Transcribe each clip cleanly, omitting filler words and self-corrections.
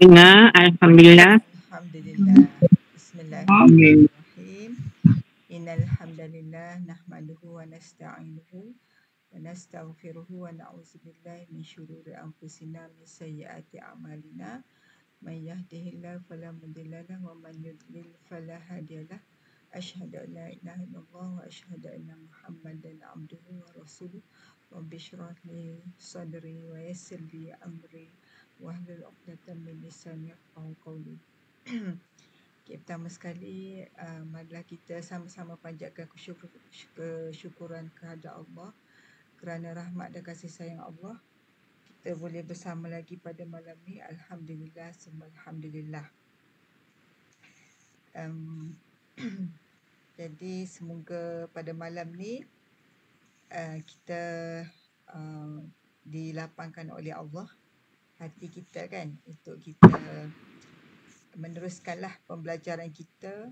Dengar, Alhamdulillah. Alhamdulillah. Bismillahirrahmanirrahim. Innal hamdalillah nahmaduhu wa nasta'inuhu wa nastaghfiruhu wa na'udzu billahi min syururi anfusina min sayyiati a'malina. Man yahdihillahu fala mudilla lahu wa man yudlil fala hadiyalah. Asyhadu an la ilaha illallah wa asyhadu anna Muhammadan abduhu wa rasuluh. Rabbi shrah li sadri wa yassir li amri wahlul 'uqdatam min lisani yafqahu qawli. Okay, pertama sekali, marilah kita sama-sama panjatkan kesyukuran kehadrat Allah kerana rahmat dan kasih sayang Allah. Kita boleh bersama lagi pada malam ni. Alhamdulillah, semua Alhamdulillah. Jadi semoga pada malam ni kita dilapangkan oleh Allah hati kita kan, untuk kita meneruskanlah pembelajaran kita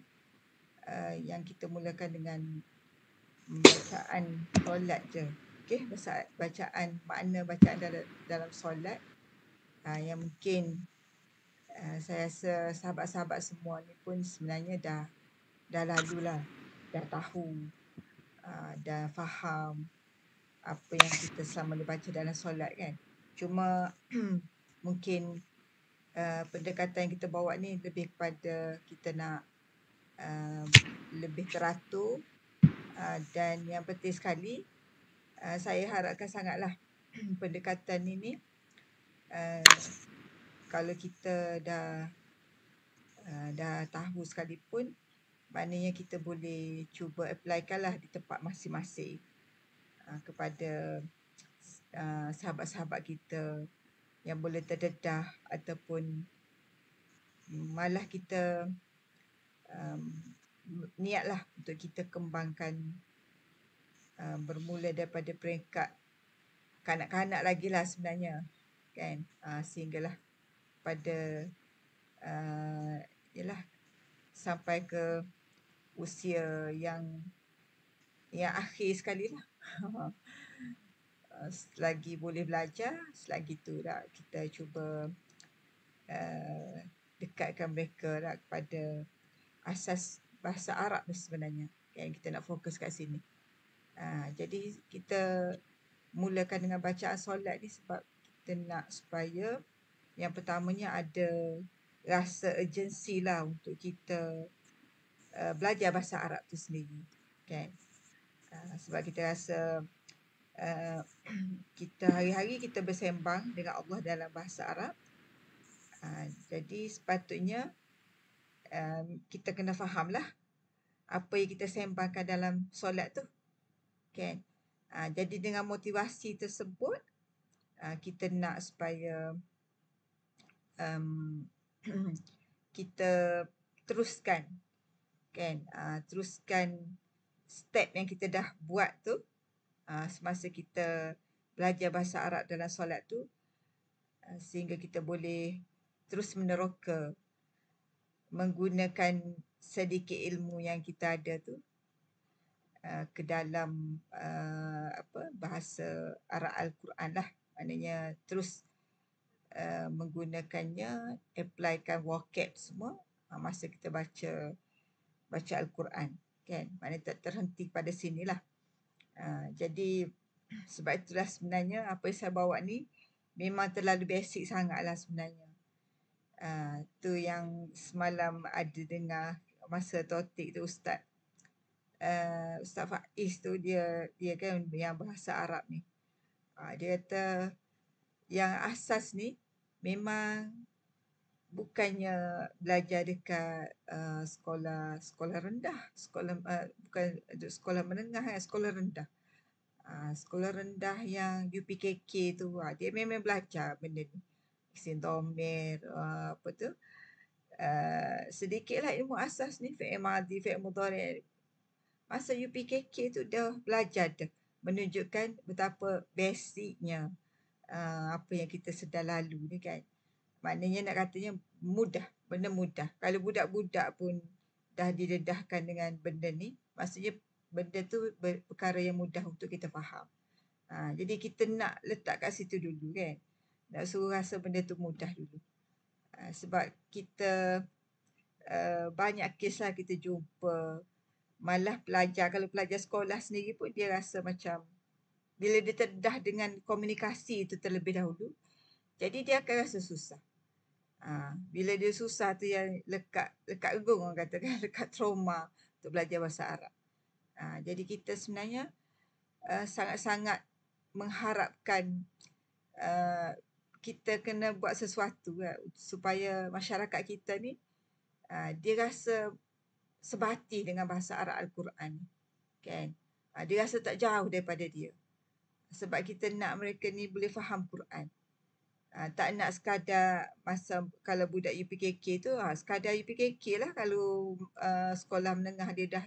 yang kita mulakan dengan bacaan solat je. Okey, bacaan makna bacaan dalam solat yang mungkin saya rasa sahabat-sahabat semua ni pun sebenarnya dah lalulah, dah tahu, dah faham apa yang kita selama ni baca dalam solat kan. Cuma mungkin pendekatan yang kita bawa ni lebih kepada kita nak lebih teratur, dan yang penting sekali saya harapkan sangatlah pendekatan ini kalau kita dah tahu sekalipun, maknanya kita boleh cuba applykanlah di tempat masing-masing kepada sahabat-sahabat kita yang boleh terdedah ataupun malah kita niatlah untuk kita kembangkan bermula daripada peringkat kanak-kanak lagi lah sebenarnya kan, sehinggalah pada yalah sampai ke usia yang akhir sekali lah. Selagi boleh belajar, selagi tu lah kita cuba dekatkan mereka lah kepada asas bahasa Arab sebenarnya kan, kita nak fokus kat sini. Jadi kita mulakan dengan bacaan solat ni sebab kita nak supaya yang pertamanya ada rasa urgency lah untuk kita belajar bahasa Arab tu sendiri kan. Sebab kita rasa kita hari-hari kita bersembang dengan Allah dalam bahasa Arab. Jadi sepatutnya kita kena fahamlah apa yang kita sembangkan dalam solat tu kan. Jadi dengan motivasi tersebut kita nak supaya kita teruskan kan, teruskan step yang kita dah buat tu semasa kita belajar bahasa Arab dalam solat tu, sehingga kita boleh terus meneroka menggunakan sedikit ilmu yang kita ada tu ke dalam bahasa Arab Al-Quran lah. Maknanya terus menggunakannya, applykan vocab semua masa kita baca Al-Quran kan. Maknanya tak terhenti pada sinilah. Jadi sebab itulah sebenarnya apa yang saya bawa ni memang terlalu basic sangat lah sebenarnya. Tu yang semalam ada dengar masa topik tu Ustaz Faiz tu, dia kan yang bahasa Arab ni, dia kata yang asas ni memang bukannya belajar dekat sekolah rendah, bukan sekolah menengah, sekolah rendah. Sekolah rendah yang UPKK tu, dia memang belajar benda ni, Sintomer, sedikitlah ilmu asas ni, fi'il madhi, fi'il mudhari'. Masa UPKK tu dah belajar dah, menunjukkan betapa basicnya apa yang kita sedang lalu ni kan. Maknanya nak katanya mudah, benda mudah. Kalau budak-budak pun dah didedahkan dengan benda ni, maksudnya benda tu perkara yang mudah untuk kita faham. Jadi kita nak letak kat situ dulu kan, nak suruh rasa benda tu mudah dulu. Sebab kita banyak kes lah kita jumpa, malah pelajar, kalau pelajar sekolah sendiri pun dia rasa macam bila dia terdedah dengan komunikasi itu terlebih dahulu, jadi dia akan rasa susah. Bila dia susah tu yang lekat gegung orang kata kan, lekat trauma untuk belajar bahasa Arab. Jadi kita sebenarnya sangat-sangat mengharapkan kita kena buat sesuatu supaya masyarakat kita ni dia rasa sebati dengan bahasa Arab Al-Quran, kan? Dia rasa tak jauh daripada dia. Sebab kita nak mereka ni boleh faham Quran. Tak nak sekadar masa kalau budak UPKK tu, sekadar UPKK lah kalau sekolah menengah dia dah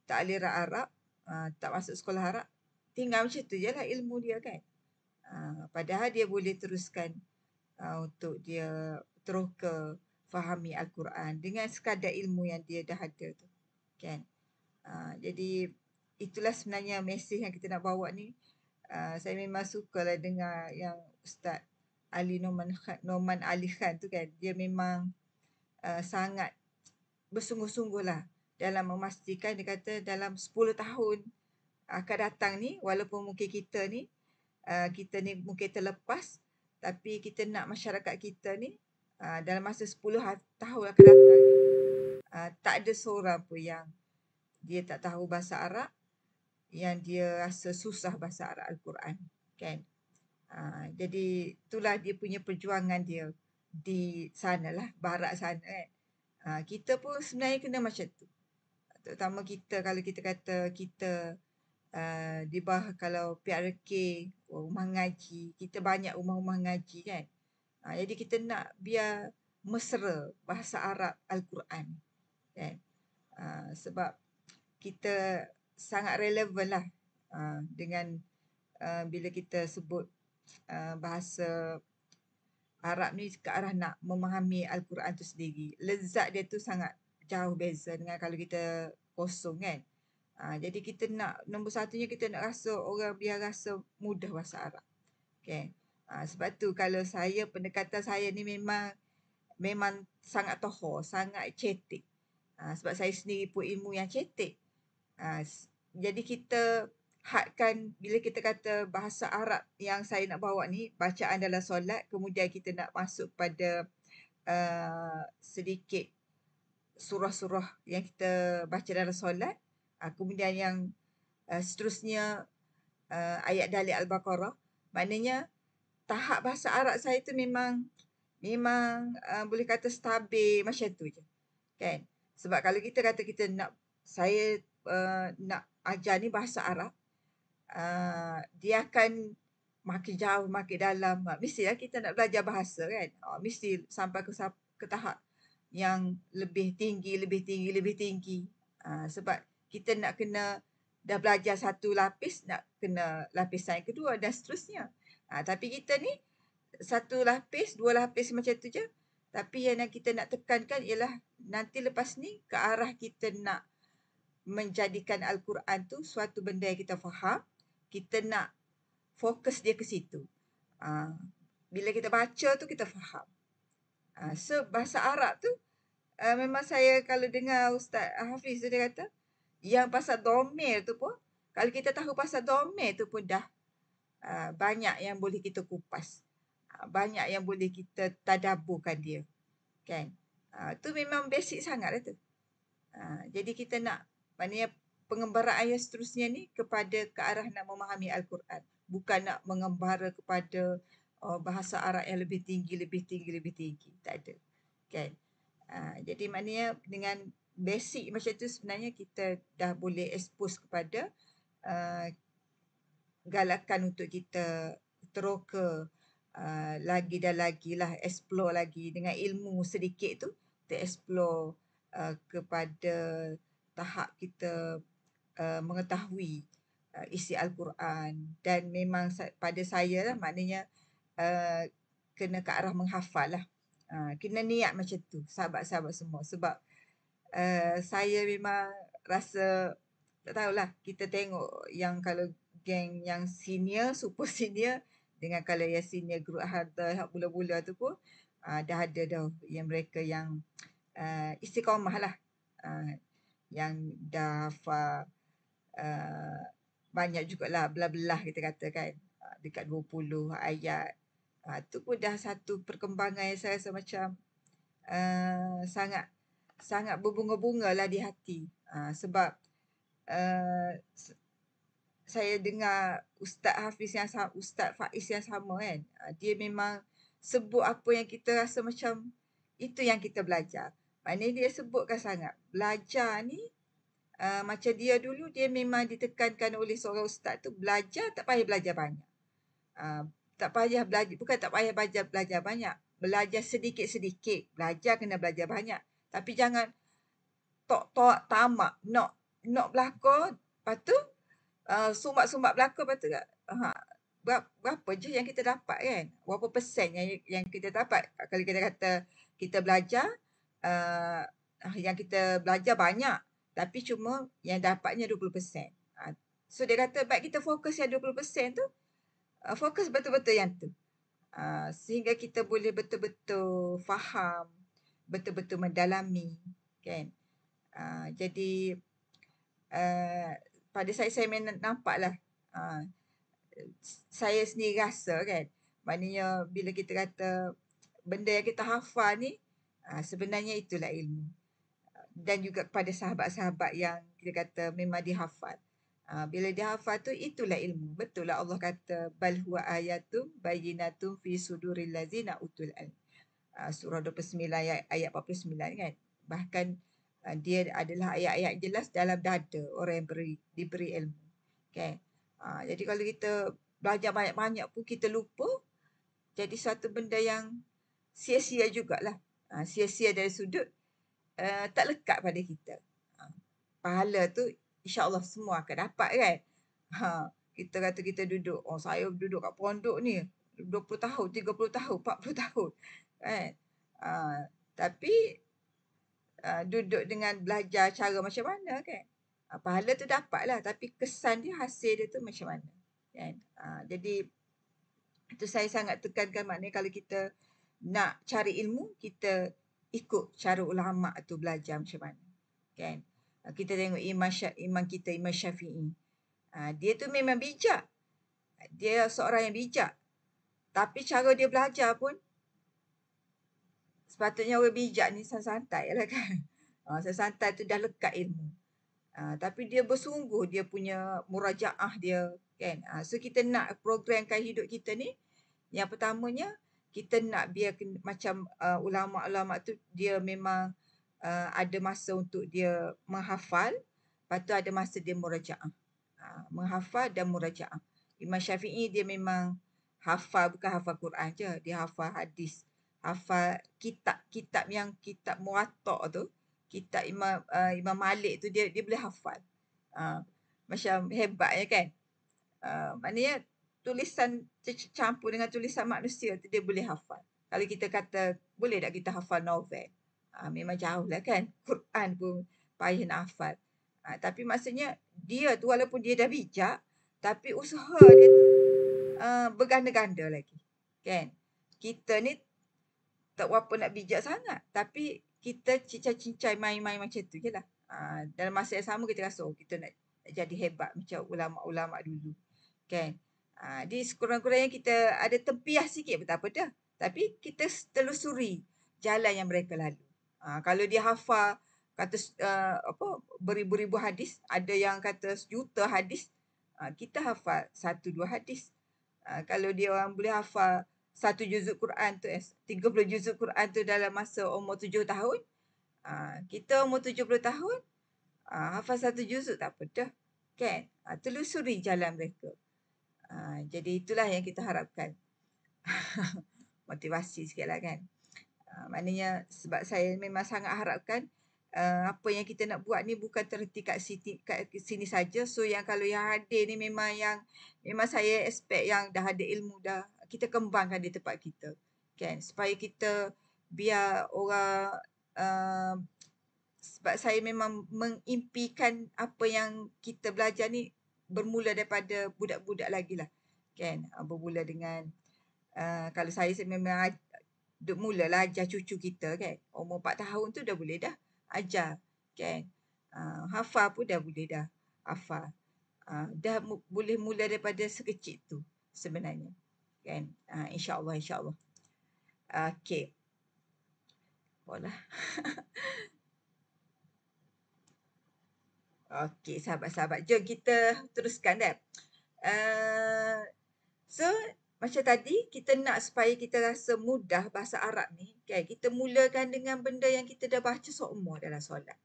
tak aliran Arab, tak masuk sekolah Arab, tinggal macam tu je lah ilmu dia kan. Padahal dia boleh teruskan untuk dia teroka fahami Al-Quran dengan sekadar ilmu yang dia dah ada tu, kan. Jadi itulah sebenarnya mesej yang kita nak bawa ni. Saya memang sukalah dengar yang Ustaz Ali Noman Ali Khan tu kan. Dia memang sangat bersungguh-sungguh lah dalam memastikan. Dia kata dalam 10 tahun akan datang ni, walaupun mungkin kita ni mungkin terlepas, tapi kita nak masyarakat kita ni dalam masa 10 tahun akan datang ni, tak ada seorang pun yang dia tak tahu bahasa Arab, yang dia rasa susah bahasa Arab Al-Quran, kan. Jadi itulah dia punya perjuangan dia di sana lah, barat sana kan. Kita pun sebenarnya kena macam tu. Terutama kita, kalau kita kata kita di bawah, kalau PRK, rumah ngaji, kita banyak rumah-rumah ngaji kan. Jadi kita nak biar mesra bahasa Arab Al-Quran, kan. Sebab kita sangat relevan lah dengan bila kita sebut bahasa Arab ni ke arah nak memahami Al-Quran tu sendiri. Lezat dia tu sangat jauh beza dengan kalau kita kosong kan. Jadi kita nak, nombor satunya kita nak rasa orang biar rasa mudah bahasa Arab, okay. Sebab tu kalau saya, pendekatan saya ni memang sangat tohor, sangat cetek. Sebab saya sendiri pun ilmu yang cetek. Jadi kita hadkan, bila kita kata bahasa Arab yang saya nak bawa ni, bacaan dalam solat, kemudian kita nak masuk pada sedikit surah-surah yang kita baca dalam solat, kemudian yang seterusnya ayat dalil Al-Baqarah. Maknanya tahap bahasa Arab saya tu memang boleh kata stabil macam tu je, kan. Sebab kalau kita kata kita nak, saya nak ajar ni bahasa Arab, dia akan makin jauh, makin dalam. Mestilah kita nak belajar bahasa kan, mesti sampai ke tahap yang lebih tinggi. Sebab kita nak kena dah belajar satu lapis, nak kena lapisan yang kedua dan seterusnya. Tapi kita ni satu lapis, dua lapis macam tu je. Tapi yang kita nak tekankan ialah nanti lepas ni ke arah kita nak menjadikan Al-Quran tu suatu benda yang kita faham, kita nak fokus dia ke situ. Bila kita baca tu kita faham. So bahasa Arab tu memang saya kalau dengar Ustaz Hafiz tu dia kata, yang pasal domir tu pun, kalau kita tahu pasal domir tu pun dah banyak yang boleh kita kupas. Banyak yang boleh kita tadaburkan dia, kan. Tu memang basic sangat lah tu. Jadi kita nak, maknanya pengembaraan yang seterusnya ni kepada ke arah nak memahami Al-Quran, bukan nak mengembara kepada bahasa Arab yang lebih tinggi. Tak ada, kan. Jadi maknanya dengan basic macam tu sebenarnya kita dah boleh expose kepada galakan untuk kita teroka lagi dan lagi lah, explore lagi dengan ilmu sedikit tu, kita explore kepada tahap kita mengetahui isi Al-Quran. Dan memang pada saya lah, maknanya kena ke arah menghafal lah. Kena niat macam tu, sahabat-sahabat semua. Sebab saya memang rasa, tak tahulah, kita tengok yang kalau geng yang senior, super senior, dengan kalau yang senior group harta hak bula-bula tu pun, dah ada dah yang mereka yang istiqamah lah, yang dah hafal banyak jugalah belah-belah kita kata kan, dekat 20 ayat. Tu pun dah satu perkembangan yang saya rasa macam sangat sangat berbunga-bunga lah di hati. Sebab saya dengar Ustaz Hafiz yang sama, Ustaz Faiz yang sama kan, dia memang sebut apa yang kita rasa macam itu yang kita belajar. Maknanya dia sebutkan sangat belajar ni, macam dia dulu dia memang ditekankan oleh seorang ustaz tu, belajar tak payah belajar banyak. Tak payah belajar, bukan tak payah belajar banyak, belajar sedikit-sedikit. Belajar kena belajar banyak, tapi jangan tok tamak nak belaka, lepas tu sumak-sumak belaka, lepas tu berapa je yang kita dapat kan, berapa persen yang kita dapat. Kalau kita kata kita belajar, yang kita belajar banyak tapi cuma yang dapatnya 20%. So dia kata baik kita fokus yang 20% tu, fokus betul-betul yang tu, sehingga kita boleh betul-betul faham, betul-betul mendalami kan. Jadi pada saya nampaklah, saya sendiri rasa kan, maknanya bila kita kata benda yang kita hafal ni, sebenarnya itulah ilmu. Dan juga kepada sahabat-sahabat yang kita kata memang dihafal. Bila dihafal tu itulah ilmu. Betul lah Allah kata bal huwa ayatum bayyinatum fi suduril ladzina utul ilm. Surah 29 ayat 49 kan. Bahkan dia adalah ayat-ayat jelas dalam dada orang yang diberi ilmu. Okay. Jadi kalau kita belajar banyak-banyak pun kita lupa, jadi suatu benda yang sia-sia jugalah. Sia-sia dari sudut tak lekat pada kita. Pahala tu insya-Allah semua akan dapat kan. Kita kata kita duduk, saya duduk kat pondok ni 20 tahun, 30 tahun, 40 tahun kan. Tapi duduk dengan belajar cara macam mana kan. Pahala tu dapatlah, tapi kesan dia, hasil dia tu macam mana kan. Jadi itu saya sangat tekankan, maknanya kalau kita nak cari ilmu, kita ikut cara ulama tu belajar macam mana kan. Kita tengok imam kita, Imam Syafi'i, dia tu memang bijak, dia seorang yang bijak, tapi cara dia belajar pun sepatutnya orang bijak ni santai lah kan. Santai tu dah lekat ilmu, tapi dia bersungguh, dia punya murajaah dia kan. So kita nak programkan hidup kita ni, yang pertamanya kita nak biar macam ulama-ulama tu, dia memang ada masa untuk dia menghafal, lepas tu ada masa dia murajaah. Menghafal dan murajaah. Imam Syafi'i dia memang hafal, bukan hafal Quran je, dia hafal hadis, hafal kitab yang kitab Muwatta' tu, kitab Imam Malik tu, dia boleh hafal. Macam hebatnya kan. Maknanya tulisan campur dengan tulisan manusia tu dia boleh hafal. Kalau kita kata boleh tak kita hafal novel, memang jauh lah kan. Quran pun payah nak hafal. Tapi maksudnya dia tu walaupun dia dah bijak, tapi usaha dia tu berganda-ganda lagi kan. Kita ni tak berapa nak bijak sangat, tapi kita cincai-cincai main-main macam tu je lah. Dalam masa yang sama kita rasa kita nak jadi hebat macam ulama-ulama dulu kan. Di sekurang-kurangnya kita ada tempiah sikit pun tak apa dah, tapi kita telusuri jalan yang mereka lalu. Kalau dia hafal kata beribu-ribu hadis, ada yang kata sejuta hadis, kita hafal 1-2 hadis. Kalau dia orang boleh hafal 1 juzuk Quran tu, 30 juzuk Quran tu dalam masa umur 7 tahun, kita umur 70 tahun, hafal 1 juzuk tak apa dah kan. Telusuri jalan mereka. Jadi itulah yang kita harapkan. Motivasi sikit lah kan. Maknanya sebab saya memang sangat harapkan apa yang kita nak buat ni bukan terhenti kat sini saja. So yang kalau yang hadir ni memang saya expect yang dah ada ilmu dah, kita kembangkan di tempat kita kan, supaya kita biar orang sebab saya memang mengimpikan apa yang kita belajar ni bermula daripada budak-budak lagi lah kan. Bermula dengan kalau saya memang duk mulalah ajar cucu kita kan. Umur 4 tahun tu dah boleh dah ajar kan. Hafal pun dah boleh dah hafal. Dah boleh mula daripada sekecil tu sebenarnya kan. InsyaAllah, insyaAllah. Okey. Boleh. Okey, sahabat-sahabat. Jom kita teruskan dah. So, macam tadi, kita nak supaya kita rasa mudah bahasa Arab ni, kan? Kita mulakan dengan benda yang kita dah baca seumur dalam solat.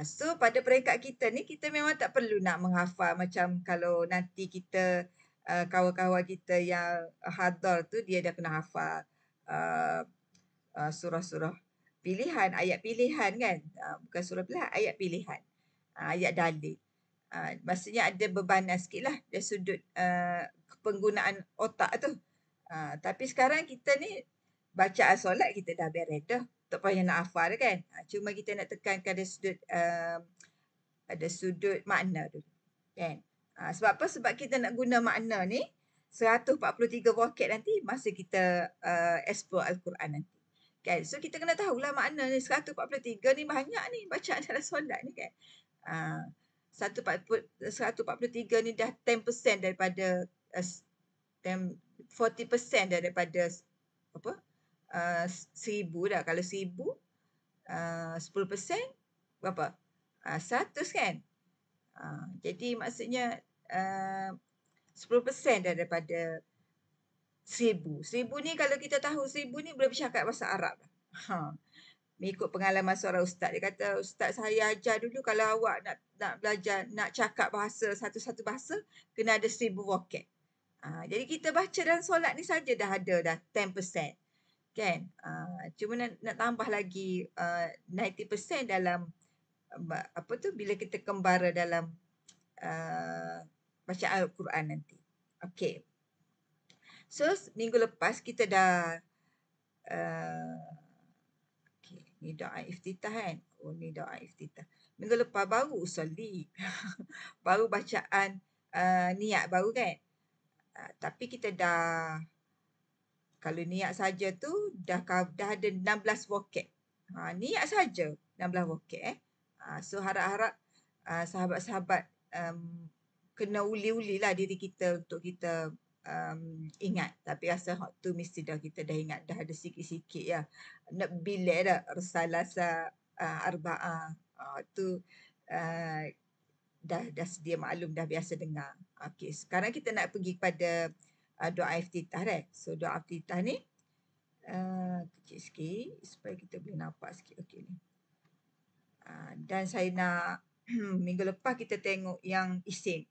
So, pada peringkat kita ni, kita memang tak perlu nak menghafal macam kalau nanti kita, kawan-kawan kita yang hadar tu, dia dah kena hafal surah-surah pilihan, ayat pilihan kan. Bukan surah pilihan, ayat pilihan. Ayat dalil. Maksudnya ada bebanan sikit lah dari sudut penggunaan otak tu. Tapi sekarang kita ni bacaan solat kita dah beres dah. Tak payah nak hafal kan. Cuma kita nak tekankan ada sudut makna tu. Kan? Sebab apa? Sebab kita nak guna makna ni 143 vocab nanti masa kita explore Al-Quran nanti. Kan? So kita kena tahulah makna ni 143 ni banyak ni bacaan dalam solat ni kan. 143 ni dah 10% daripada 40% daripada apa? 1000 dah. Kalau 1000 10% berapa? 100 kan? Jadi maksudnya 10% daripada 1000. 1000 ni kalau kita tahu 1000 ni boleh bercakap bahasa Arab. Mengikut pengalaman seorang ustaz. Dia kata, ustaz saya ajar dulu kalau awak nak belajar, nak cakap bahasa, satu-satu bahasa, kena ada 1000 vocab. Jadi kita baca dalam solat ni saja dah ada dah 10%. Kan? Cuma nak tambah lagi 90% dalam apa tu bila kita kembara dalam baca Al-Quran nanti. Okey. So, minggu lepas kita dah ni doa iftitah kan? Oh, ni doa iftitah. Minggu lepas baru usolli. Baru bacaan niat baru kan? Tapi kita dah, kalau niat saja tu dah ada 16 vocab. Niat saja 16 vocab. So harap-harap sahabat-sahabat kena uli-uli lah diri kita untuk kita ingat. Tapi rasa tu mesti kita dah ingat, dah ada sikit-sikit ya. Nak bilik dah Risalah Arba'ah. Tu dah sedia maklum, dah biasa dengar. Okey, sekarang kita nak pergi kepada doa iftitah dah. So doa iftitah ni kecil sikit supaya kita boleh nampak sikit. Okey ni. Dan saya nak minggu lepas kita tengok yang isim.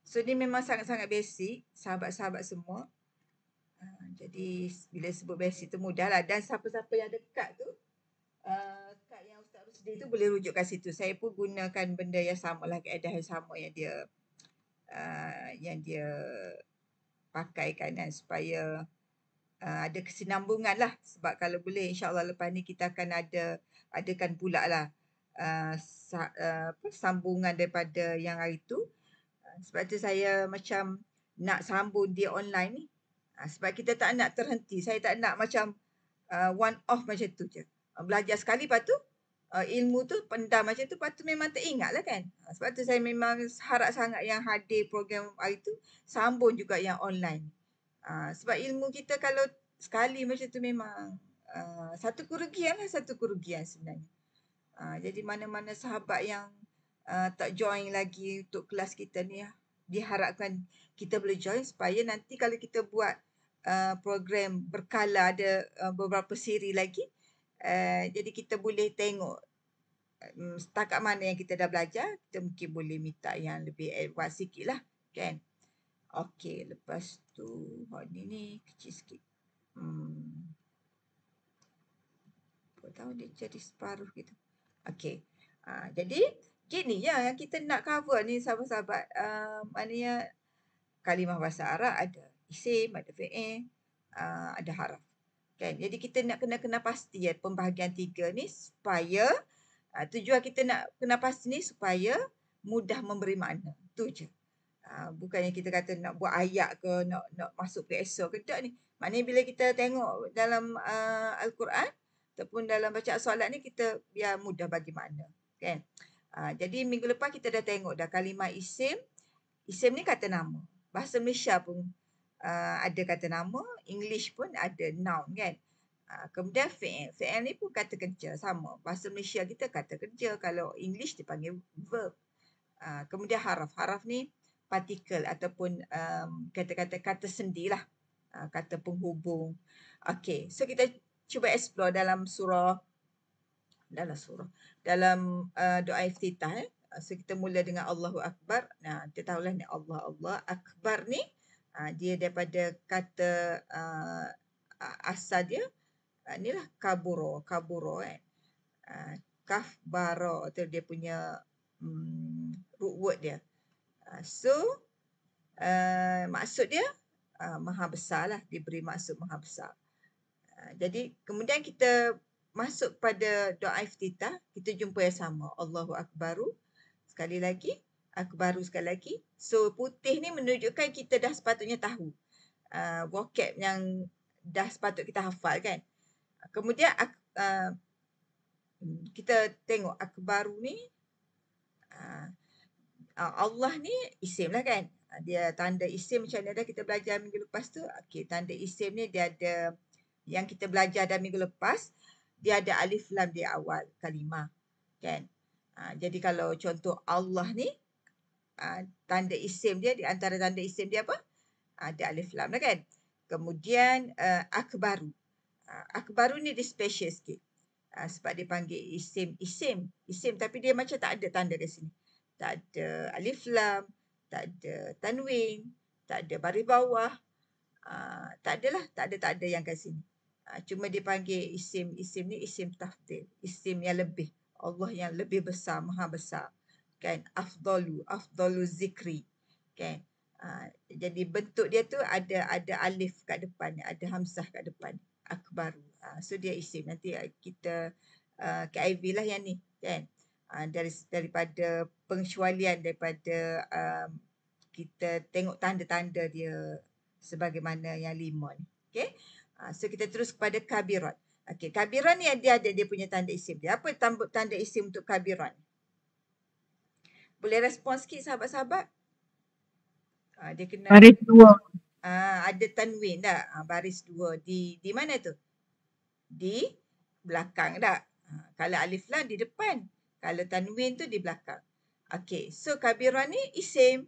So ni memang sangat-sangat basic sahabat-sahabat semua. Jadi bila sebut basic tu mudah lah. Dan siapa-siapa yang dekat tu, kad yang Ustaz Rusdi tu boleh rujuk kat situ. Saya pun gunakan benda yang sama lah, kaedah yang sama yang dia pakaikan kan, supaya ada kesinambungan lah. Sebab kalau boleh insyaAllah lepas ni kita akan adakan pula lah sambungan daripada yang hari tu. Sebab tu saya macam nak sambung dia online ni. Sebab kita tak nak terhenti. Saya tak nak macam one off macam tu je. Belajar sekali lepas tu ilmu tu pendam macam tu, lepas tu memang teringat lah kan. Sebab tu saya memang harap sangat yang hadir program hari tu sambung juga yang online. Sebab ilmu kita kalau sekali macam tu memang satu kerugian sebenarnya. Jadi mana-mana sahabat yang tak join lagi untuk kelas kita ni, diharapkan kita boleh join supaya nanti kalau kita buat program berkala, ada beberapa siri lagi, jadi kita boleh tengok setakat mana yang kita dah belajar. Kita mungkin boleh minta yang lebih advance sikit lah kan. Okey, lepas tu ni kecil sikit. Apa tahu dia jadi separuh gitu. Okey. Jadi gini ya yang kita nak cover ni sahabat-sahabat. Maknanya kalimah bahasa Arab ada isim, ada fi'il, ada haraf. Kan? Jadi kita nak kena pasti ya pembahagian 3 ni supaya tujuan kita nak kena pasti ni supaya mudah memberi makna. Tu je. Bukannya kita kata nak buat ayat ke, nak masuk PSO ke, tak ni. Maknanya bila kita tengok dalam Al-Quran ataupun dalam bacaan solat ni, kita biar mudah bagi makna. Kan? Jadi minggu lepas kita dah tengok dah kalimah isim. Isim ni kata nama. Bahasa Malaysia pun ada kata nama, English pun ada noun kan. Kemudian fi'il. Fi'il ni pun kata kerja, sama. Bahasa Malaysia kita kata kerja, kalau English dipanggil verb. Kemudian haraf. Haraf ni partikel ataupun kata sendi lah. Kata penghubung. Okay, so kita cuba explore dalam doa iftitah. So kita mula dengan Allahu Akbar. Nah, kita tahulah ni Allah Akbar ni dia daripada kata asal dia inilah kaburo kan. Kaf baro tu dia punya root word dia. So maksud dia maha besar lah, diberi maksud maha besar. Jadi kemudian kita masuk pada doa iftitah, kita jumpa yang sama, Allahu Akbaru sekali lagi, Akbaru sekali lagi. So putih ni menunjukkan kita dah sepatutnya tahu vocab yang dah sepatut kita hafal kan. Kemudian kita tengok Akbaru ni, Allah ni isim lah kan. Dia tanda isim macam mana dah kita belajar minggu lepas tu. Okay, tanda isim ni dia ada, yang kita belajar dah minggu lepas, dia ada alif lam di awal kalimah kan. Jadi kalau contoh Allah ni, tanda isim dia, di antara tanda isim dia apa? Ada alif lam lah kan. Kemudian Akbaru. Akbaru ni dia special sikit. Sebab dia panggil isim tapi dia macam tak ada tanda kat sini. Tak ada alif lam, tak ada tanwin, tak ada baris bawah. Tak ada yang kat sini. Cuma dia panggil isim ni isim tafdil, isim yang lebih. Allah yang lebih besar, maha besar. Kan? Afdalu zikri. Kan? Jadi bentuk dia tu ada alif kat depan, ada hamzah kat depan. Akbaru. So dia isim. Nanti kita KIV lah yang ni kan. Daripada pengecualian, daripada kita tengok tanda-tanda dia sebagaimana yang 5 ni. Okay. So kita terus kepada kabiran. Okay, kabiran ni dia ada dia punya tanda isim dia. Apa tanda isim untuk kabiran? Boleh respon sikit sahabat-sahabat? Dia kena baris 2. Ada tanwin tak? Baris 2 di mana tu? Di belakang tak? Kalau alif lam di depan, kalau tanwin tu di belakang. Okey, so kabiran ni isim.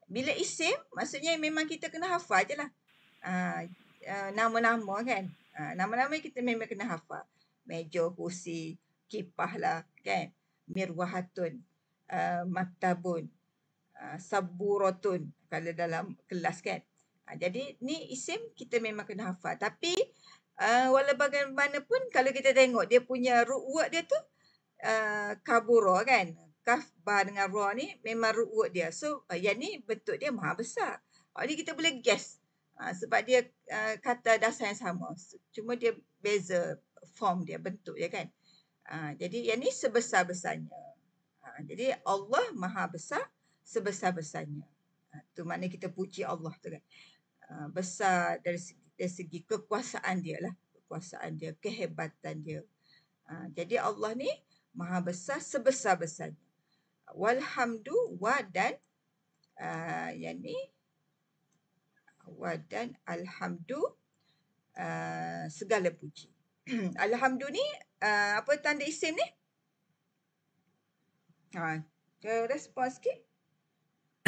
Bila isim, maksudnya memang kita kena hafal je lah. Nama-nama kan. Nama-nama kita memang kena hafal. Meja, kursi, kipah lah kan. Mirwahatun, maktabun, saburatun kalau dalam kelas kan. Jadi ni isim kita memang kena hafal. Tapi walau bagaimanapun kalau kita tengok dia punya root word dia tu kabura kan. Kaf, ba dengan ra ni memang root word dia. So yang ni bentuk dia maha besar. Ni kita boleh guess. Sebab dia kata dasar yang sama. Cuma dia beza form dia, bentuk dia kan. Jadi yang ni sebesar-besarnya. Jadi Allah maha besar sebesar-besarnya. Tu maknanya kita puji Allah tu kan. Besar dari segi kekuasaan dia lah. Kekuasaan dia, kehebatan dia. Jadi Allah ni maha besar sebesar-besarnya. Walhamdu wa dan yang ni wa dan alhamdu segala puji. Alhamdu ni apa tanda isim ni? Respon sikit.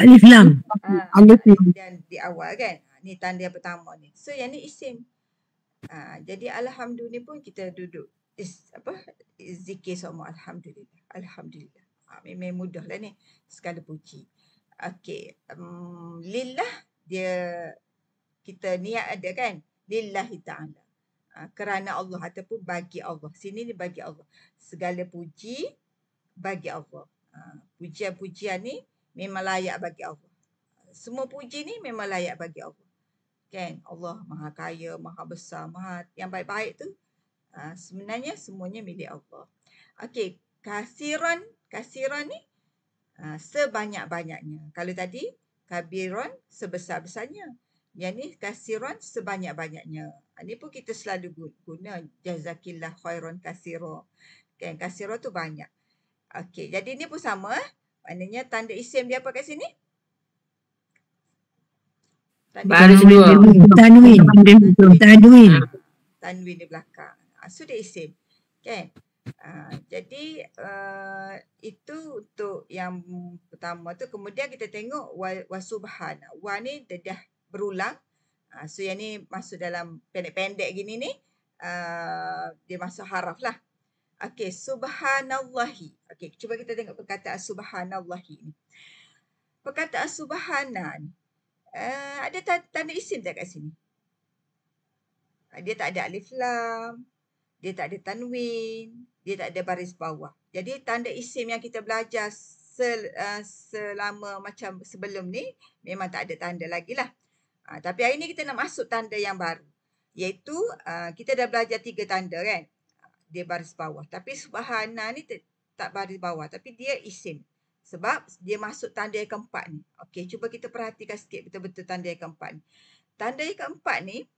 Alif lam. Alif dan di awal kan. Ni tanda yang pertama ni. So yang ni isim. Jadi alhamdu ni pun kita duduk zikir semua alhamdulillah. Alhamdulillah. Memang mudah lah ni. Segala puji. Okey. Lillah dia kita niat ada kan. Lillahi ta'ala. Kerana Allah ataupun bagi Allah. Sini ni bagi Allah. Segala puji bagi Allah. Pujian-pujian ni memang layak bagi Allah. Semua puji ni memang layak bagi Allah. Kan? Allah maha kaya, maha besar, maha yang baik-baik tu. Sebenarnya semuanya milik Allah. Okey, kasiran ni sebanyak-banyaknya. Kalau tadi kabiron sebesar-besarnya. Yang ni kasiron sebanyak-banyaknya. Ni pun kita selalu guna jazakillah khairan kasiro. Kan, kasiro tu banyak. Okey, jadi ni pun sama. Maknanya tanda isim dia apa kat sini? Baris dua. Tanwin. Tanwin di belakang. So dia isim. Kan? Jadi itu untuk yang pertama tu. Kemudian kita tengok wasubhana. Wa ni dia dah berulang. So yang ni masuk dalam pendek-pendek gini ni. Dia masuk haraf lah. Okey, subhanallahi. Okey, cuba kita tengok perkataan subhanallahi ni. Perkataan subhana ni. Ada tanda isim tak kat sini? Dia tak ada alif lam. Dia tak ada tanwin. Dia tak ada baris bawah. Jadi tanda isim yang kita belajar selama macam sebelum ni memang tak ada tanda lagi lah. Tapi hari ni kita nak masuk tanda yang baru. Iaitu kita dah belajar 3 tanda kan. Dia baris bawah. Tapi subhana ni tak baris bawah. Tapi dia isim. Sebab dia masuk tanda yang keempat ni. Okey, cuba kita perhatikan sikit betul-betul tanda yang keempat ni. Tanda yang keempat ni,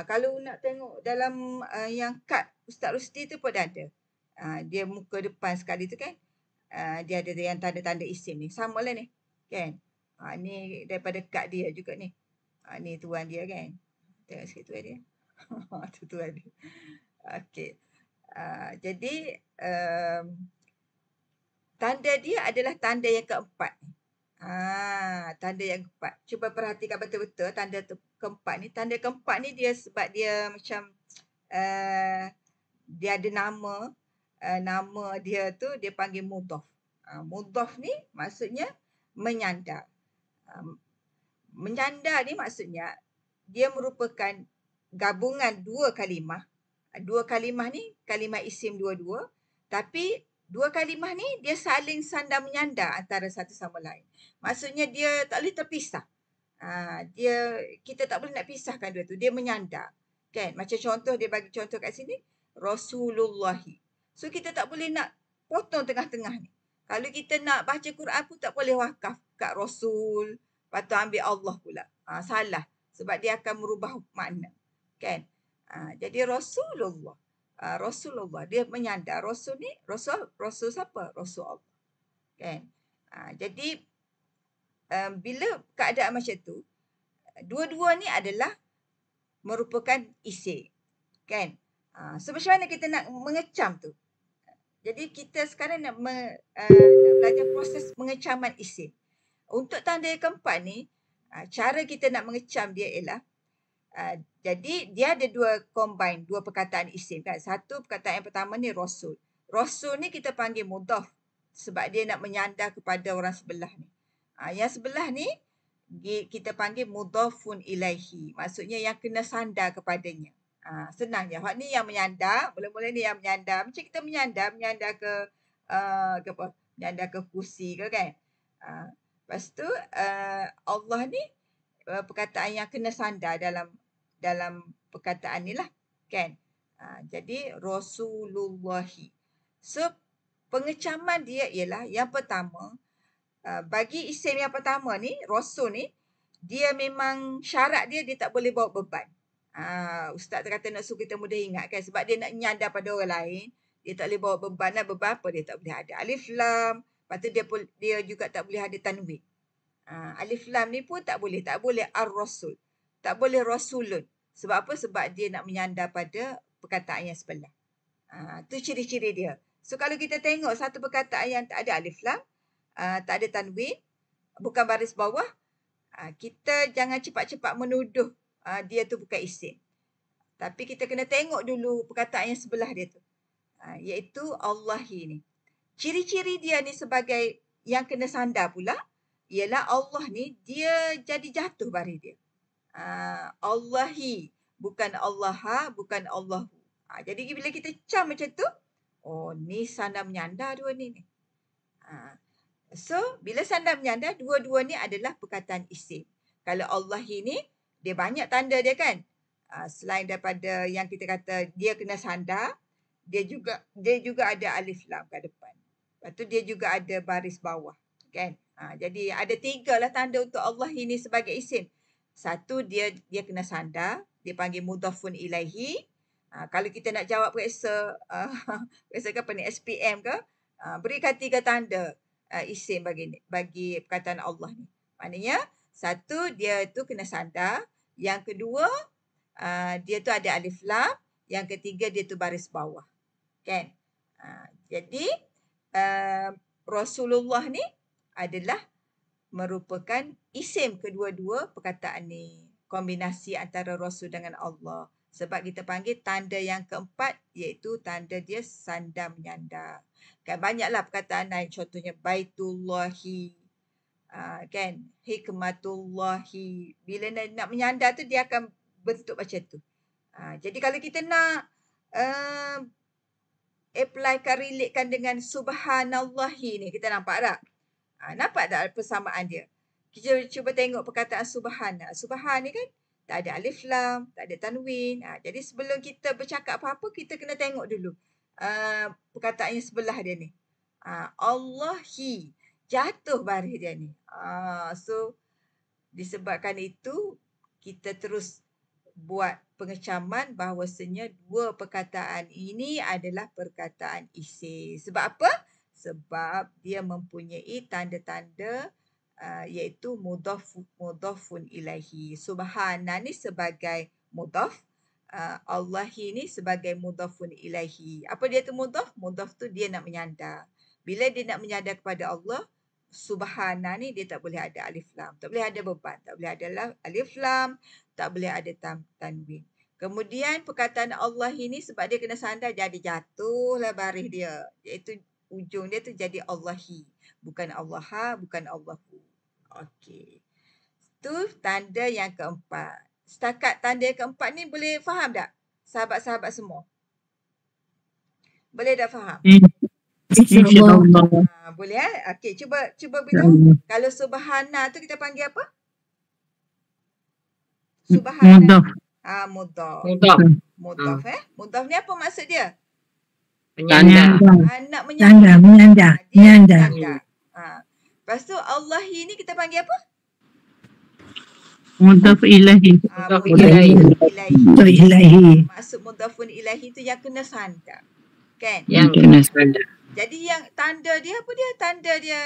kalau nak tengok dalam yang kad Ustaz Rusdi tu pun ada. Dia muka depan sekali tu kan. Dia ada yang tanda-tanda isim ni. Sama lah ni. Kan? Ni daripada kad dia juga ni. Ni tuan dia kan. Tengok sikit tuan dia. Tu tuan dia. Okey. Jadi tanda dia adalah tanda yang keempat. Tanda yang keempat. Cuba perhatikan betul-betul tanda keempat ni. Tanda keempat ni dia sebab dia macam dia ada nama. Nama dia tu dia panggil mudhaf. Mudhaf ni maksudnya menyandar. Menyandar ni maksudnya dia merupakan gabungan 2 kalimah. 2 kalimah ni kalimah isim dua-dua. Tapi 2 kalimah ni dia saling sandar menyandar antara satu sama lain. Maksudnya dia tak boleh terpisah. Kita tak boleh nak pisahkan dua tu. Dia menyandar. Kan? Macam contoh dia bagi contoh kat sini. Rasulullahi. So kita tak boleh nak potong tengah-tengah ni. Kalau kita nak baca Quran pun tak boleh wakaf kat Rasul. Lepas tu ambil Allah pula. Salah. Sebab dia akan merubah makna. Kan? Jadi Rasulullah. Rasulullah. Dia menyandar. Rasul ni, Rasul siapa? Rasul Allah. Kan? Jadi, bila keadaan macam tu, dua-dua ni adalah merupakan isim. Kan? So, macam mana kita nak mengecam tu? Jadi, kita sekarang nak belajar proses pengecaman isim. Untuk tanda yang keempat ni, cara kita nak mengecam dia ialah jadi dia ada 2 combine, 2 perkataan isim kan. Satu perkataan yang pertama ni rasul. Rasul ni kita panggil mudhaf sebab dia nak menyandar kepada orang sebelah ni. Yang sebelah ni kita panggil mudhafun ilaihi. Maksudnya yang kena sandar kepadanya. Senang je. Hak ni yang menyandar, mula-mula ni yang menyandar. Macam kita menyandar ke apa? Menyandar ke kursi ke kan. Lepas tu Allah ni perkataan yang kena sandar dalam perkataan ni lah. Kan? Jadi, Rasulullahi. So, pengecaman dia ialah yang pertama, bagi isim yang pertama ni, Rasul ni, dia memang syarat dia tak boleh bawa beban. Ustaz kata nak suruh kita mudah ingat kan. Sebab dia nak nyandar pada orang lain, dia tak boleh bawa beban lah. Beban apa? Dia tak boleh ada alif lam. Lepas tu dia juga tak boleh ada tanwin. Alif lam ni pun tak boleh. Tak boleh ar-rasul. Tak boleh rasulun. Sebab apa? Sebab dia nak menyandar pada perkataan yang sebelah. Tu ciri-ciri dia. So kalau kita tengok satu perkataan yang tak ada alif lam, tak ada tanwin, bukan baris bawah, kita jangan cepat-cepat menuduh dia tu bukan isim. Tapi kita kena tengok dulu perkataan yang sebelah dia tu. Iaitu Allahi ni. Ciri-ciri dia ni sebagai yang kena sandar pula, ialah Allah ni dia jadi jatuh baris dia. Allahi. Bukan Allaha, bukan Allahu. Jadi bila kita cam macam tu, oh ni sandar menyandar dua ni. So, bila sandar menyandar, dua-dua ni adalah perkataan isim. Kalau Allahi ni, dia banyak tanda dia kan. Selain daripada yang kita kata dia kena sandar, dia juga ada alif lam kat depan. Lepas tu dia juga ada baris bawah. Kan? Jadi ada 3 lah tanda untuk Allah ini sebagai isim. Satu, dia kena sandar, dia panggil mudhafun ilaihi. Kalau kita nak jawab periksa periksa apa ni, SPM ke, berikan 3 tanda isim bagi perkataan Allah ni. Maknanya satu, dia tu kena sandar. Yang kedua, dia tu ada alif lam. Yang ketiga, dia tu baris bawah. Kan? Jadi Rasulullah ni adalah merupakan isim kedua-dua perkataan ni. Kombinasi antara Rasul dengan Allah. Sebab kita panggil tanda yang keempat iaitu tanda dia sandar menyandar. Kan banyaklah perkataan lain, contohnya Baitullahi, kan, Hikmatullahi. Bila nak menyandar tu dia akan bentuk macam tu. Jadi kalau kita nak applykan, relatekan dengan Subhanallahi ni, kita nampak tak? Nampak tak persamaan dia? Kita cuba tengok perkataan subhana. Subhan ni kan tak ada alif lam, tak ada tanwin. Jadi sebelum kita bercakap apa-apa, kita kena tengok dulu perkataan yang sebelah dia ni. Allahi. Jatuh baris dia ni. So disebabkan itu, kita terus buat pengecaman bahawasanya 2 perkataan ini adalah perkataan isim. Sebab apa? Sebab dia mempunyai tanda-tanda iaitu mudhafun ilaihi. Subhana ni sebagai mudhaf, Allahi ni sebagai mudhafun ilaihi. Apa dia tu mudhaf? Mudhaf tu dia nak menyandar. Bila dia nak menyandar kepada Allah, Subhana ni dia tak boleh ada alif lam, tak boleh ada beban, tak boleh ada alif lam, tak boleh ada tanwin. Kemudian perkataan Allah ini sebab dia kena sandar, jadi jatuhlah baris dia, iaitu ujung dia tu jadi Allahi, bukan Allaha, bukan Allahu. Okey. Tu tanda yang keempat. Setakat tanda yang keempat ni boleh faham tak? Sahabat-sahabat semua. Boleh tak faham? InsyaAllah. Boleh Okey, cuba beritahu. Kalau subhana tu kita panggil apa? Subhana. Mudhaf. Mudhaf Mudhaf ni apa maksud dia? Menyandar. Nak menyandar. Lepas tu Allah ini kita panggil apa? Mudhaf ilahi. Ilahi. Maksud mudhafun ilahi tu yang kena sandar. Kan? Yang kena sandar. Jadi yang tanda dia apa dia? Tanda dia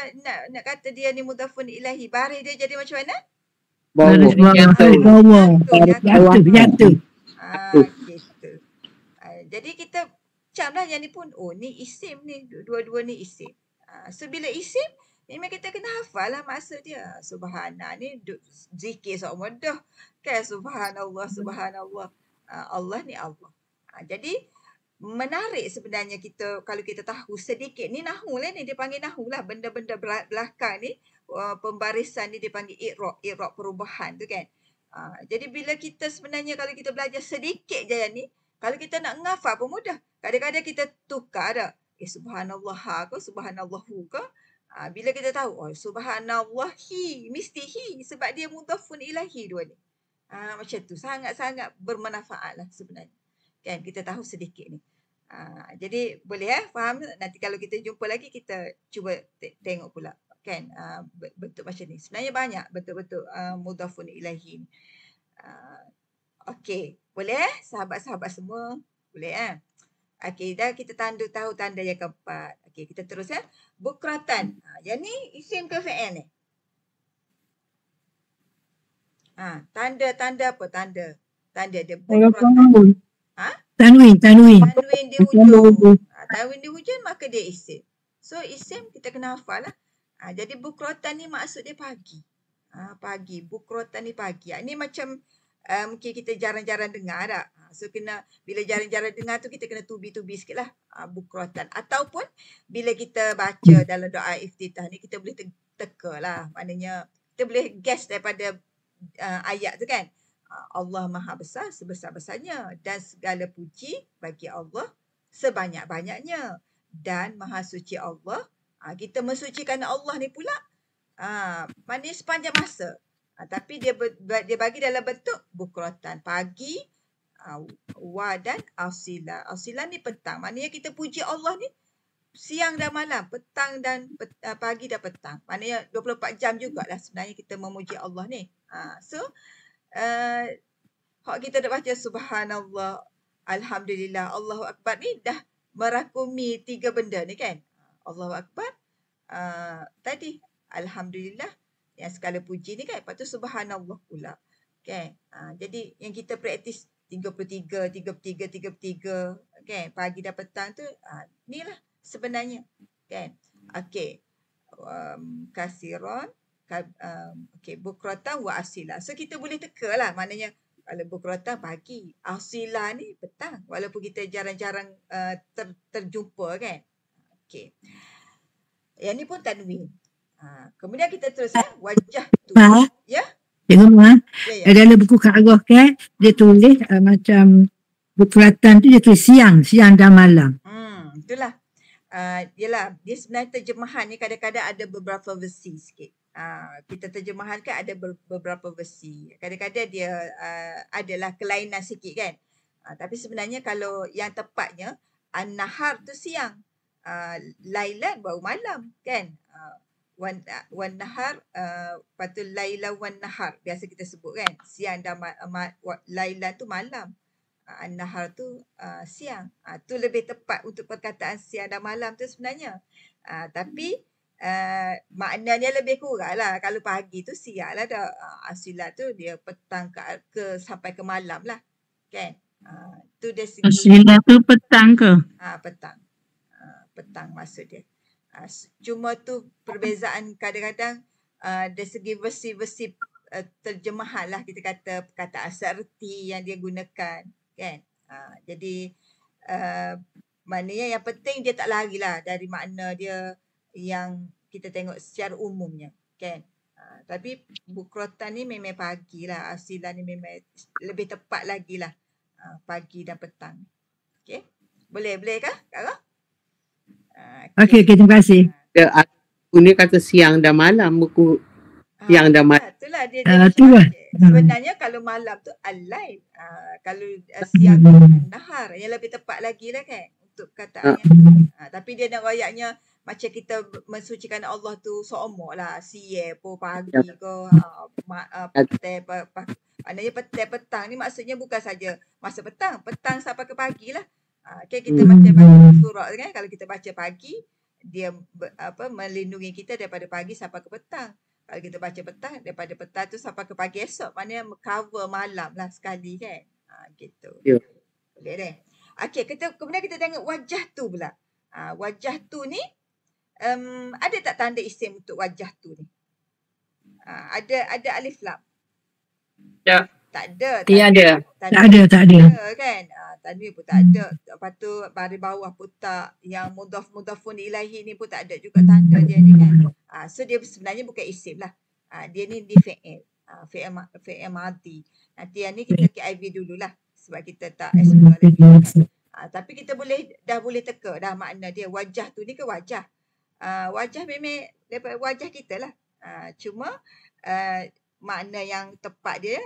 nak kata dia ni mudhafun ilahi. Baris dia jadi macam mana? Bawah. Jatuh. Gitu. Jadi kita camlah yang ni pun, ni isim ni. Dua-dua ni isim. So bila isim, memang kita kena hafal lah maksud dia. Subhana ni zikir seumur dah. Kan? Subhanallah, subhanallah. Allah ni Allah. Jadi menarik sebenarnya kita kalau kita tahu sedikit ni nahu lah ni, dia panggil nahu lah, benda-benda belakang ni, pembarisan ni dia panggil i'rab perubahan tu kan. Jadi bila kita sebenarnya kalau kita belajar sedikit je ni, kalau kita nak ngafal pun mudah. Kadang-kadang kita tukar dah, subhanallah ke subhanallahu ke. Bila kita tahu subhanallahi, mesti hi sebab dia mudhafun ilahi dua ni. Macam tu, sangat-sangat bermanfaat lah sebenarnya. Kan, kita tahu sedikit ni. Jadi boleh faham? Nanti kalau kita jumpa lagi, kita cuba tengok pula. Kan, bentuk macam ni. Sebenarnya banyak bentuk-bentuk mudhafun ilahi ni. Okey, boleh sahabat-sahabat semua? Boleh Okey, dah kita tahu tanda yang keempat. Okey, kita terus Bukratan. Yang ni isim ke fi'il ni? Tanda apa? Tanda dia bukratan. Tanwin. Tanwin di hujung. Tanwin di hujung maka dia isim. So isim kita kena hafal lah. Jadi bukratan ni maksud dia pagi. Pagi. Bukratan ni pagi. Ini macam mungkin kita jarang-jarang dengar tak? So kena, bila jarang-jarang dengar tu kita kena tubi-tubi sikit lah. Bukratan. Ataupun bila kita baca dalam doa iftitah ni, kita boleh teka lah. Maknanya kita boleh guess daripada ayat tu kan. Allah Maha Besar sebesar-besarnya dan segala puji bagi Allah sebanyak-banyaknya, dan Maha Suci Allah. Kita mensucikan Allah ni pula maknanya sepanjang masa. Tapi dia bagi dalam bentuk bukratan, pagi, wa dan asila. Asila ni petang. Maknanya kita puji Allah ni siang dan malam, petang dan pagi dan petang. Maknanya 24 jam jugalah sebenarnya kita memuji Allah ni. So hak kita dah baca subhanallah, alhamdulillah, Allahu akbar ni dah merakumi 3 benda ni kan. Allahu akbar, tadi alhamdulillah yang segala puji ni kan. Lepas tu subhanallah pula. Kan? Jadi yang kita praktis 33, 33, 33 kan, pagi dan petang tu ni lah sebenarnya kan. Okey. Kasiron, bukratan wa asila. So kita boleh teka lah, maknanya kalau bukratan pagi, asila ni petang, walaupun kita jarang-jarang terjumpa kan. Okey. Yang ni pun tanwin. Kemudian kita terus wajah tu. Ya? Tengok Mak. Ya. Dalam buku Ka'rah kan, dia tulis macam bukratan tu dia tulis siang dan malam. Itulah. Yelah, dia sebenarnya terjemahannya kadang-kadang ada beberapa versi sikit. Kita terjemahkan ada beberapa versi. Kadang-kadang dia adalah kelainan sikit kan. Tapi sebenarnya kalau yang tepatnya, an-nahar tu siang. Lailan baru malam kan. Wan nahar, lepas tu laila wan nahar biasa kita sebut kan. Siang dan lailan tu malam. An-nahar tu siang. Tu lebih tepat untuk perkataan siang dan malam tu sebenarnya. Tapi maknanya lebih kurang lah. Kalau pagi tu siang lah dah. Asilat tu dia petang ke sampai ke malam lah. Kan? Tu dari segi Asila tu petang ke? petang. Petang maksud dia. Cuma tu perbezaan kadang-kadang dari segi versi-versi terjemahan lah, kita kata perkataan serti yang dia gunakan kan. Jadi maknanya yang penting dia tak larilah dari makna dia yang kita tengok secara umumnya kan. Tapi bukratan ni memang pagi lah, asilan ni memang lebih tepat lagi lah, pagi dan petang. Okay, boleh kah Kak Rah? Okey, terima kasih. Ini kata siang dan malam, buku siang dan malam. Itulah dia itulah. Sebenarnya kalau malam tu al-lail. Kalau siang tu nahar. Yang lebih tepat lagi lah kan untuk perkataannya. Tapi dia nak rayaknya macam kita mensucikan Allah tu seomok lah. Siye po pagi ke. Maknanya petang ni maksudnya bukan saja masa petang. Petang sampai ke pagi lah. Okay, kita baca surat kan, kalau kita baca pagi dia melindungi kita daripada pagi sampai ke petang. Kalau kita baca petang, daripada petang tu sampai ke pagi esok, maknanya cover malam lah sekali kan. Gitu. Ya. Boleh deh. Okay, kemudian kita tengok wajah tu pula. Wajah tu ni ada tak tanda isim untuk wajah tu ni? Ada alif lam? Ya. Tak ada. Tiada. Tak ada. Kan? Tanwin pun tak ada. Lepas tu baris bawah pun tak. Yang mudhaf-mudhafun ilahi ni pun tak ada juga tanda dia ni kan. So dia sebenarnya bukan isim lah. Dia ni di fi'il. Fi'il madi. Nanti yang ni kita KIV dululah. Sebab kita tak explore lagi kan. Tapi kita dah boleh teka dah makna dia. Wajah tu ni ke wajah. Wajah memang daripada wajah kita lah. Cuma makna yang tepat dia,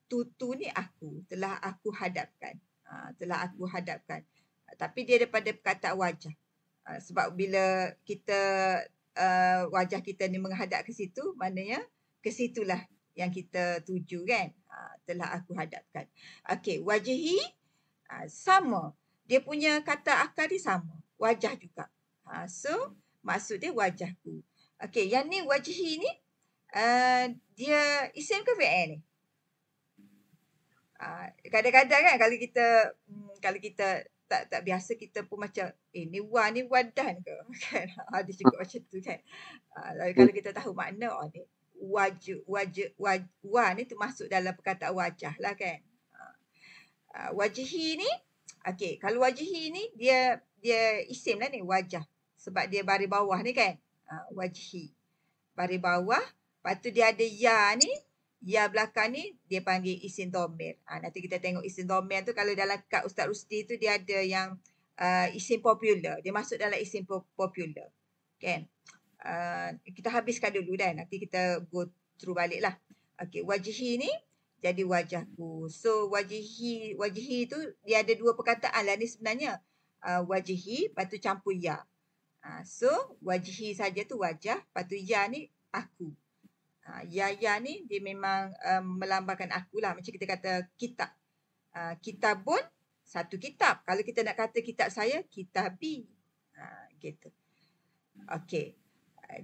tutu ni aku, telah aku hadapkan. Tapi dia daripada perkataan wajah. Sebab bila kita wajah kita ni menghadap ke situ, maknanya ke situlah yang kita tuju kan. Telah aku hadapkan. Okey, wajihi sama. Dia punya kata akar ni sama. Wajah juga. So maksud dia wajahku. Okey, yang ni wajihi ni dia isim ke fi'il ni? Kadang-kadang kan kalau kita tak biasa, kita pun macam ni wadan ke kan. Ada juga macam tu kan. Kalau kita tahu makna ni wa ni termasuk dalam perkataan wajah lah kan. Wajihi ni okey, kalau wajihi ni dia isim lah ni, wajah, sebab dia baris bawah ni kan. Wajihi baris bawah, lepas tu dia ada ya ni. Ya belakang ni dia panggil isim dhamir. Nanti kita tengok isim dhamir tu kalau dalam kad Ustaz Rusdi tu dia ada yang isim popular. Dia masuk dalam isim popular. Kan? Kita habiskan dulu dah. Nanti kita go through balik lah. Okay, wajihi ni jadi wajahku. So wajihi tu dia ada dua perkataan lah ni sebenarnya. Wajihi, lepas tu campur ya. So wajhi saja tu wajah, lepas tu ya ni aku. Ya ni dia memang melambangkan aku lah. Macam kita kata kitab. Kitabun, satu kitab. Kalau kita nak kata kitab saya, kitabi. Gitu. Okey.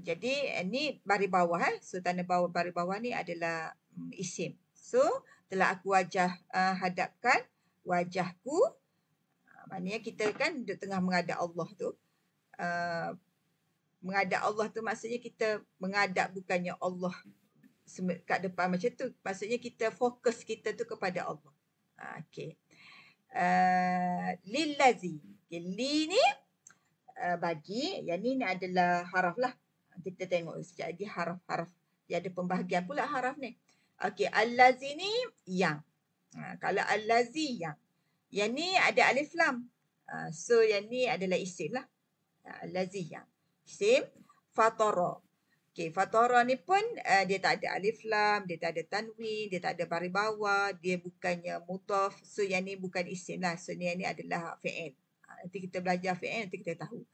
Jadi ni baris bawah. So tanda bawah baris bawah ni adalah isim. So telah aku hadapkan wajahku. Maknanya kita kan duduk tengah menghadap Allah tu. Menghadap Allah tu maksudnya kita menghadap bukannya Allah kat depan macam tu. Maksudnya kita fokus kita tu kepada Allah. Okey. Lillazi. Okay, li ni bagi. Yang ni adalah haraf lah. Nanti kita tengok sekejap lagi haraf-haraf. Dia ada pembahagian pula haraf ni. Okey. Allazi ni yang. Kalau allazi yang. Yang ni ada alif lam. So yang ni adalah isim lah. Allazi yang. Isim. Fatara. Okey, fatara ni pun dia tak ada alif lam, dia tak ada tanwin, dia tak ada baris bawah, dia bukannya mudhaf. So yang ni bukan isim lah. So yang ni adalah fi'il. Nanti kita belajar fi'il, nanti kita tahu.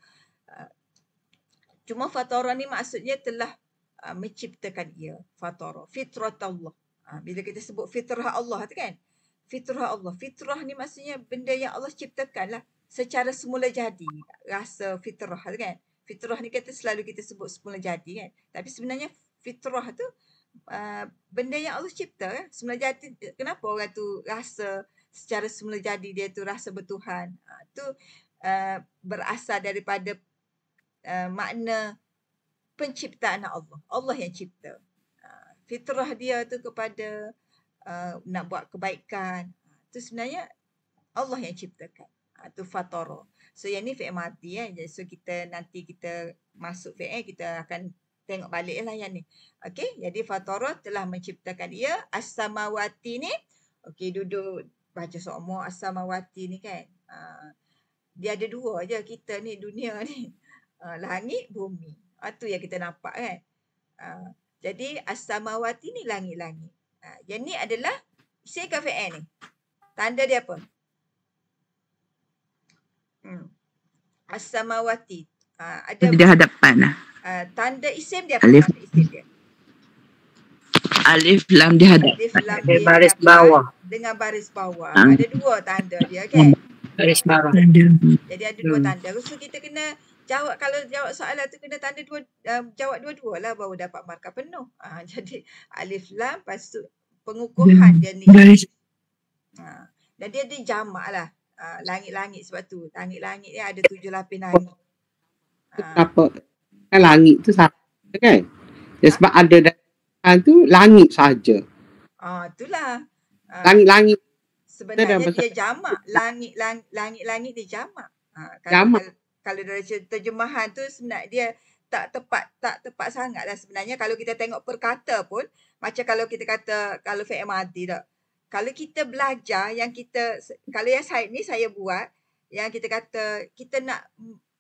Cuma fatara ni maksudnya telah menciptakan ia. Fatara. Fitratullah. Bila kita sebut fitrah Allah tu kan. Fitrah Allah. Fitrah ni maksudnya benda yang Allah ciptakan lah. Secara semula jadi. Rasa fitrah tu kan. Fitrah ni kata selalu kita sebut semula jadi kan. Tapi sebenarnya fitrah tu benda yang Allah cipta kan. Semula jadi. Kenapa orang tu rasa secara semula jadi dia tu rasa bertuhan. Tu berasal daripada makna penciptaan Allah. Allah yang cipta. Fitrah dia tu kepada nak buat kebaikan. Tu sebenarnya Allah yang ciptakan. Tu fatara. So yang ni fi'il madhi kan. So nanti kita masuk fi'il, kita akan tengok balik lah yang ni. Okey, jadi fatara telah menciptakan ia. As-samawati ni, okey duduk baca semua as-samawati ni kan. Dia ada dua je kita ni, dunia ni. Langit, bumi. Tu yang kita nampak kan. Jadi as-samawati ni langit-langit. Yang ni adalah isim ke fi'il ni? Tanda dia apa? As-samawati. Ada Di hadapan. tanda isim dia apa? Alif. Tanda isim dia. Alif lam di hadapan. Alif lam Ada di baris hadapan bawah. dengan baris bawah. Ada dua tanda dia kan. Baris bawah. Jadi ada dua tanda. So kita kena jawab, kalau jawab soalan tu kena tanda jawab dua-dua lah baru dapat markah penuh. Jadi alif lam lepas tu pengukuhan dia ni. Dan dia jamak lah. Langit-langit sebab tu. Langit-langit ni ada 7 lapis langit. Apa? Kan langit tu saja kan? Ya, sebab ada dalam tu langit saja. Itulah. Langit-langit. Sebenarnya Betul, dia jamak. Langit-langit dia jamak. Jamak. Kalau dari terjemahan tu sebenarnya dia tak tepat sangat lah sebenarnya. Kalau kita tengok perkata pun, macam kalau kita kata, kalau fi'il madhi tak. Kalau kita belajar kalau yang saya buat, yang kita kata, kita nak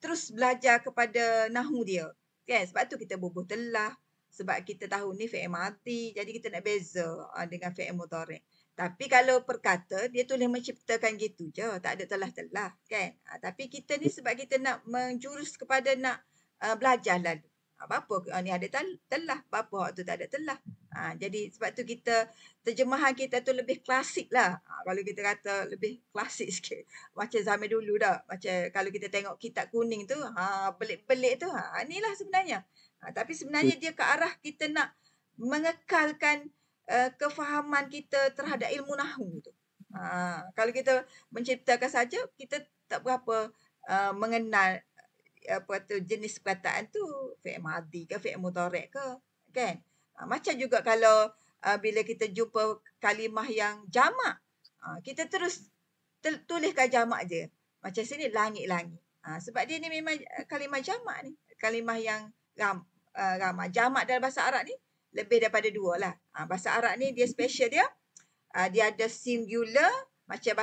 terus belajar kepada nahu dia. Kan? Sebab tu kita bubuh telah. Sebab kita tahu ni fi'il madhi. Jadi kita nak beza dengan fi'il mudhari'. Tapi kalau perkata, dia tulis menciptakan gitu je. Tak ada telah-telah. Kan? Tapi kita ni sebab kita nak menjurus kepada nak belajar lalu. Apa ni ada telah, apa tu tak ada telah. Jadi sebab tu kita terjemahan kita tu lebih klasik lah. Kalau kita kata lebih klasik sikit. Macam zaman dulu dah. Macam kalau kita tengok kitab kuning tu, belik-belik tu, inilah sebenarnya. Tapi sebenarnya dia ke arah kita nak mengekalkan kefahaman kita terhadap ilmu nahwu tu. Kalau kita menciptakan saja, kita tak berapa mengenal jenis perkataan tu, fi'il madhi ke fi'il mudhari' ke, kan? Macam juga kalau bila kita jumpa kalimah yang jamak, kita terus tuliskan jamak je. Macam sini langit-langit. Sebab dia ni memang kalimah jamak ni, kalimah yang ramai. Jamak dalam bahasa Arab ni lebih daripada 2 lah. Bahasa Arab ni dia special dia. Dia ada singular, macam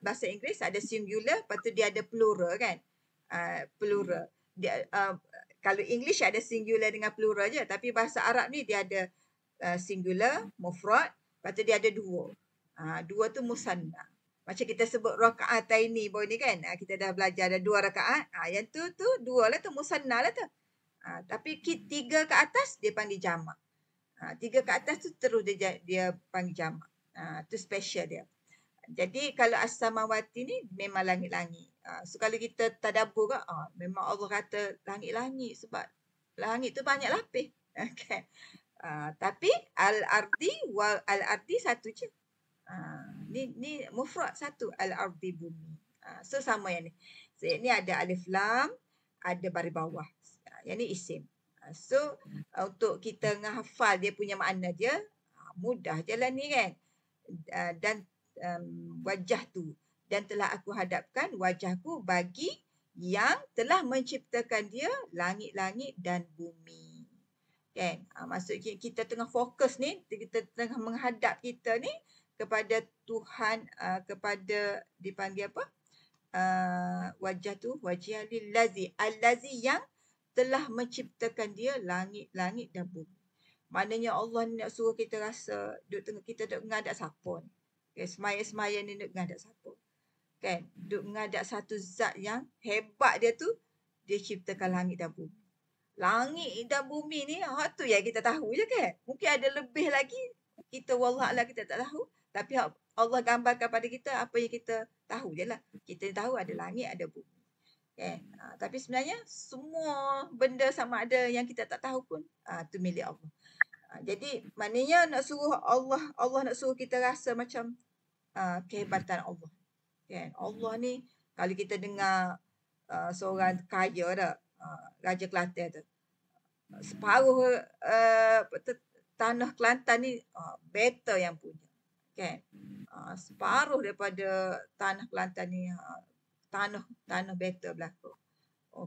bahasa Inggeris ada singular, lepas tu dia ada plural kan. Plural. Dia, kalau English ada singular dengan plural je, tapi bahasa Arab ni dia ada singular, mufrad, lepas tu dia ada 2. 2 tu musanna. Macam kita sebut raka'ataini baru ni kan. Kita dah belajar ada 2 rakaat. Yang tu 2 lah tu, musanna lah tu. Tapi 3 ke atas dia panggil jamak. 3 ke atas tu terus dia panggil jamak. Tu special dia. Jadi kalau as-samawati ni memang langit-langit. So kalau kita tadabbur kan, memang Allah kata langit-langit sebab langit tu banyak lapis. Okay. Tapi al-ardi wal al-ardi satu je. Ni mufrad satu, al-ardi bumi. So sama yang ni. So ni ada alif lam, ada baris bawah. Yang ni isim. So untuk kita menghafal dia punya makna dia, mudah je lah ni kan. Dan wajah tu. Dan telah aku hadapkan wajahku bagi yang telah menciptakan dia langit-langit dan bumi. Kan? Maksudnya kita tengah fokus ni, kita tengah menghadap kita ni kepada Tuhan, kepada dipanggil apa? Wajah tu, wajah lillazi. Allazi yang telah menciptakan dia langit-langit dan bumi. Maknanya Allah ni nak suruh kita rasa kita duduk menghadap siapa ni. Okay, semaya-semaya ni duduk menghadap siapa. Kan? Duduk menghadap satu zat yang hebat dia tu, dia ciptakan langit dan bumi. Langit dan bumi ni, tu yang kita tahu je kan. Mungkin ada lebih lagi, kita wallahualam kita tak tahu. Tapi Allah gambarkan pada kita apa yang kita tahu je lah. Kita tahu ada langit, ada bumi. Kan? Tapi sebenarnya semua benda sama ada yang kita tak tahu pun, tu milik Allah. Jadi maknanya nak suruh Allah nak suruh kita rasa macam kehebatan Allah. Kan? Allah ni kalau kita dengar seorang kaya dah, Raja Kelantan tu. Separuh tanah Kelantan ni better yang punya. Kan? Separuh daripada tanah Kelantan ni tanah better berlaku.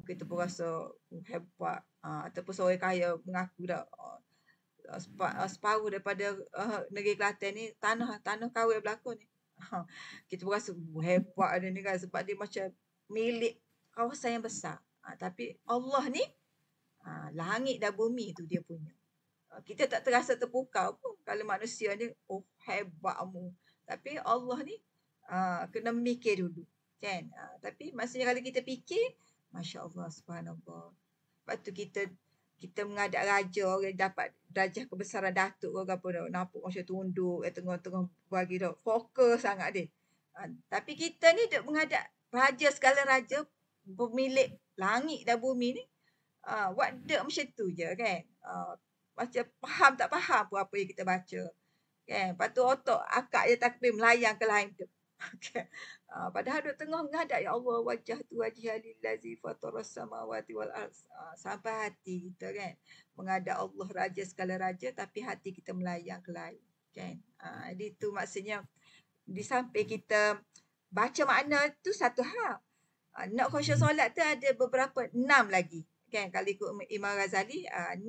Kita pun rasa hebat. Ataupun seorang kaya mengaku dah separuh daripada negeri Kelantan ni tanah kawin berlaku ni. Kita pun rasa hebat dia ni kan, sebab dia macam milik kawasan yang besar. Tapi Allah ni langit dan bumi tu dia punya. Kita tak terasa terpukau pun kalau manusia ni hebatmu. Tapi Allah ni kena mikir dulu. Kan? Tapi maksudnya kalau kita fikir, Masya Allah, subhanallah. Lepas tu kita menghadap raja, orang dapat darjah kebesaran datuk ke apa dah. Nampak macam tunduk, tengah-tengah bagi dah. Fokus sangat dia. Tapi kita ni duk menghadap raja, segala raja, pemilik langit dan bumi ni. Buat duk macam tu je kan. Macam faham tak faham pun apa yang kita baca. Kan? Lepas tu otak akak je takbir melayang ke lain tu. Okay. Padahal duk tengah menghadap, ya Allah, wajah tu wajah lillazi fataras samawati wal ardh. Sampai hati kita kan menghadap Allah, raja segala raja, tapi hati kita melayang ke lain. Kan? Jadi tu maksudnya di samping kita baca makna tu satu hal. Nak khusyuk solat tu ada beberapa 6 lagi. Kan? Kalau ikut Imam Ghazali 6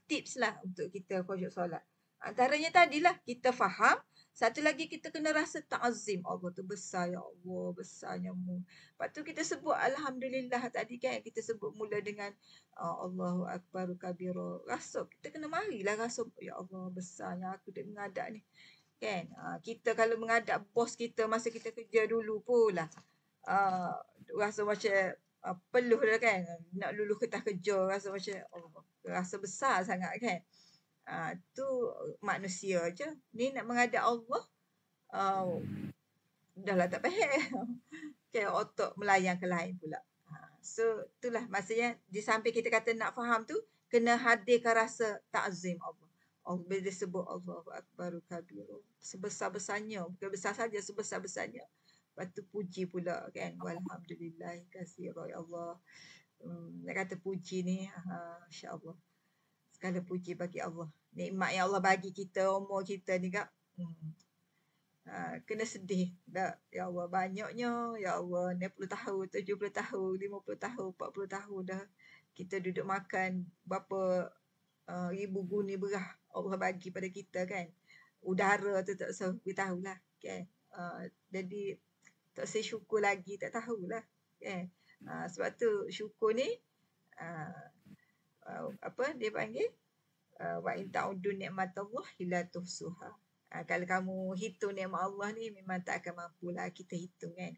tips lah untuk kita khusyuk solat. Antaranya tadilah kita faham. Satu lagi kita kena rasa ta'azim. Allah tu besar, ya Allah, besarnya mu. Lepas tu kita sebut Alhamdulillah tadi kan. Kita sebut mula dengan Allahu Akbar kabira. Rasa, kita kena marilah rasa, ya Allah, besarnya aku duk menghadap ni. Kan? Kita kalau menghadap bos kita masa kita kerja dulu pula. Rasa macam peluh dah kan. Nak luluh ketah kerja. Rasa macam, rasa besar sangat kan. Tu manusia je. Ni nak menghadap Allah, dah lah tak faham. Kayak otak melayang ke lain pula. So itulah maksudnya di samping kita kata nak faham tu, kena hadirkan rasa ta'zim Allah. Bila dia sebut Allahu Akbar kabiru, sebesar-besarnya, bukan besar saja, sebesar-besarnya. Lepas tu puji pula kan. Walhamdulillah katsira, ya Allah. Nak kata puji ni, insya-Allah. Segala puji bagi Allah. Nikmat yang Allah bagi kita, umur kita ni kak. Kena sedih. Ya Allah, banyaknya. Ya Allah, 60 tahun, 70 tahun, 50 tahun, 40 tahun dah. Kita duduk makan berapa ribu guni berah Allah bagi pada kita kan. Udara tu tak usah beritahu lah. Kan? Jadi, tak usah syukur lagi, tak tahulah. Kan? Sebab tu syukur ni, apa dia panggil, wa in ta'uddu ni'matallah la tuhsuha. Kalau kamu hitung nikmat Allah ni memang tak akan mampulah kita hitung kan.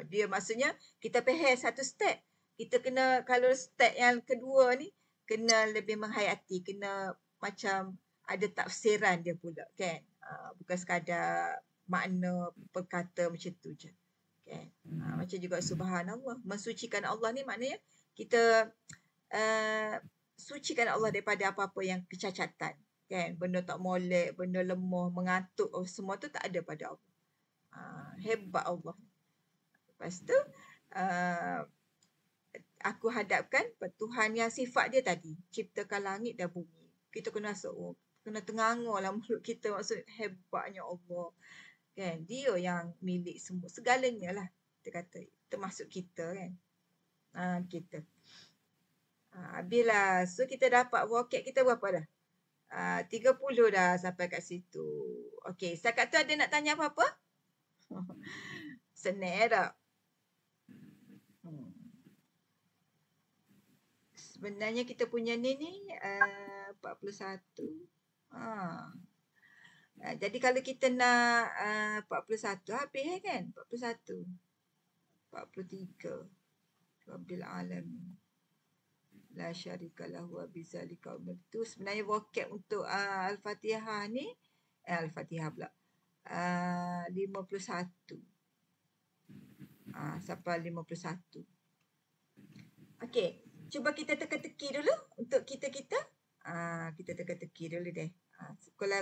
Dia maksudnya kita faham satu step. Kita kena, kalau step yang kedua ni, kena lebih menghayati, kena macam ada tafsiran dia pula kan. Bukan sekadar makna perkata macam tu je. Kan? Macam juga subhanallah. Mensucikan Allah ni maknanya kita sucikan Allah daripada apa-apa yang kecacatan. Kan? Benda tak molek, benda lemah, mengantuk, semua tu tak ada pada Allah. Hebat Allah. Lepas tu, aku hadapkan Tuhan yang sifat dia tadi, ciptakan langit dan bumi. Kita kena rasa, kena tengangur lah mulut kita, maksud hebatnya Allah. Kan? Dia yang milik semua, segalanya lah. Kita kata, termasuk kita kan. Kita. Habislah. So, kita dapat vocab kita berapa dah? 30 dah sampai kat situ. Okey, setakat tu ada nak tanya apa-apa? Senang tak? Sebenarnya kita punya ni 41. Jadi kalau kita nak 41 habis kan? 41. 43. Rabbil alamin. La syarika lahu wa bizalika umirtu. Sebenarnya vocab untuk Al-Fatihah ni Al-Fatihah pula 51. Sampai 51. Okey, cuba kita teka-teki dulu untuk kita. Kita teka-teki dulu deh.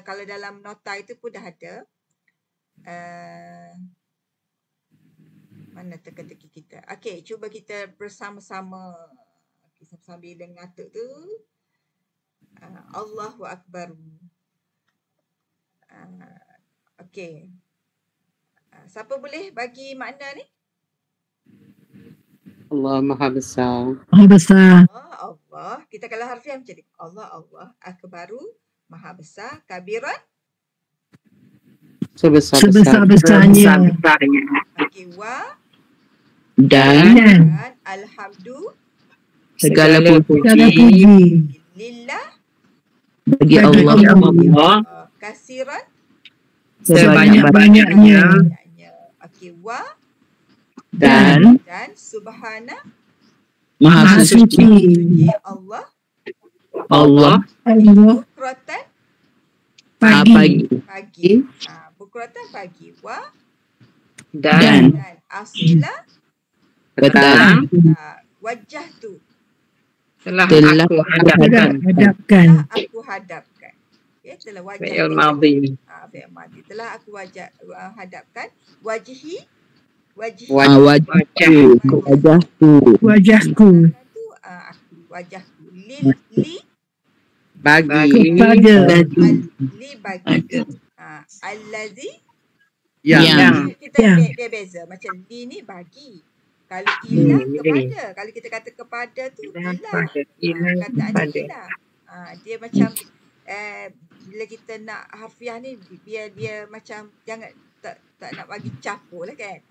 Kalau dalam nota itu pun dah ada. Mana teka-teki kita? Okey, cuba kita bersama-sama. Sambil ngatuk tu. Allahu Akbar. Okey. Siapa boleh bagi makna ni? Allah Maha Besar. Maha besar. Allah. Kita kalau harfiah macam ni. Allah Akbaru. Maha besar. Kabiran. Sebesar-besarnya. Okey. Wa. Dan Alhamdulillah. segala Segala puji puji Lillah. bagi bagi Allah Allah. Kasiran. sebanyak-banyaknya. Okey. Wa. Dan Dan subhana. Maha Maha suci suci Allah. Allah Allah Bukratan. pagi Pagi. Bukratan pagi. Wa. dan Dan asila. petang Wajah tu. telah Telah aku hadapkan. hadapkan Aku hadapkan. Okay, telah wajah. Fi'il madhi. Fi'il madhi. Telah aku hadapkan. Wajhi. Wajahku wajahku Tu aku. Wajahku. Li. Bagi kepada Li bagi. Allazi. yang Kita dia beza. Macam li ni bagi. Kalau ilah kepada. Kalau kita kata kepada tu ilah. Kataan dia ilah. Dia macam bila kita nak harfiah ni dia macam jangan tak nak bagi capur lah kan.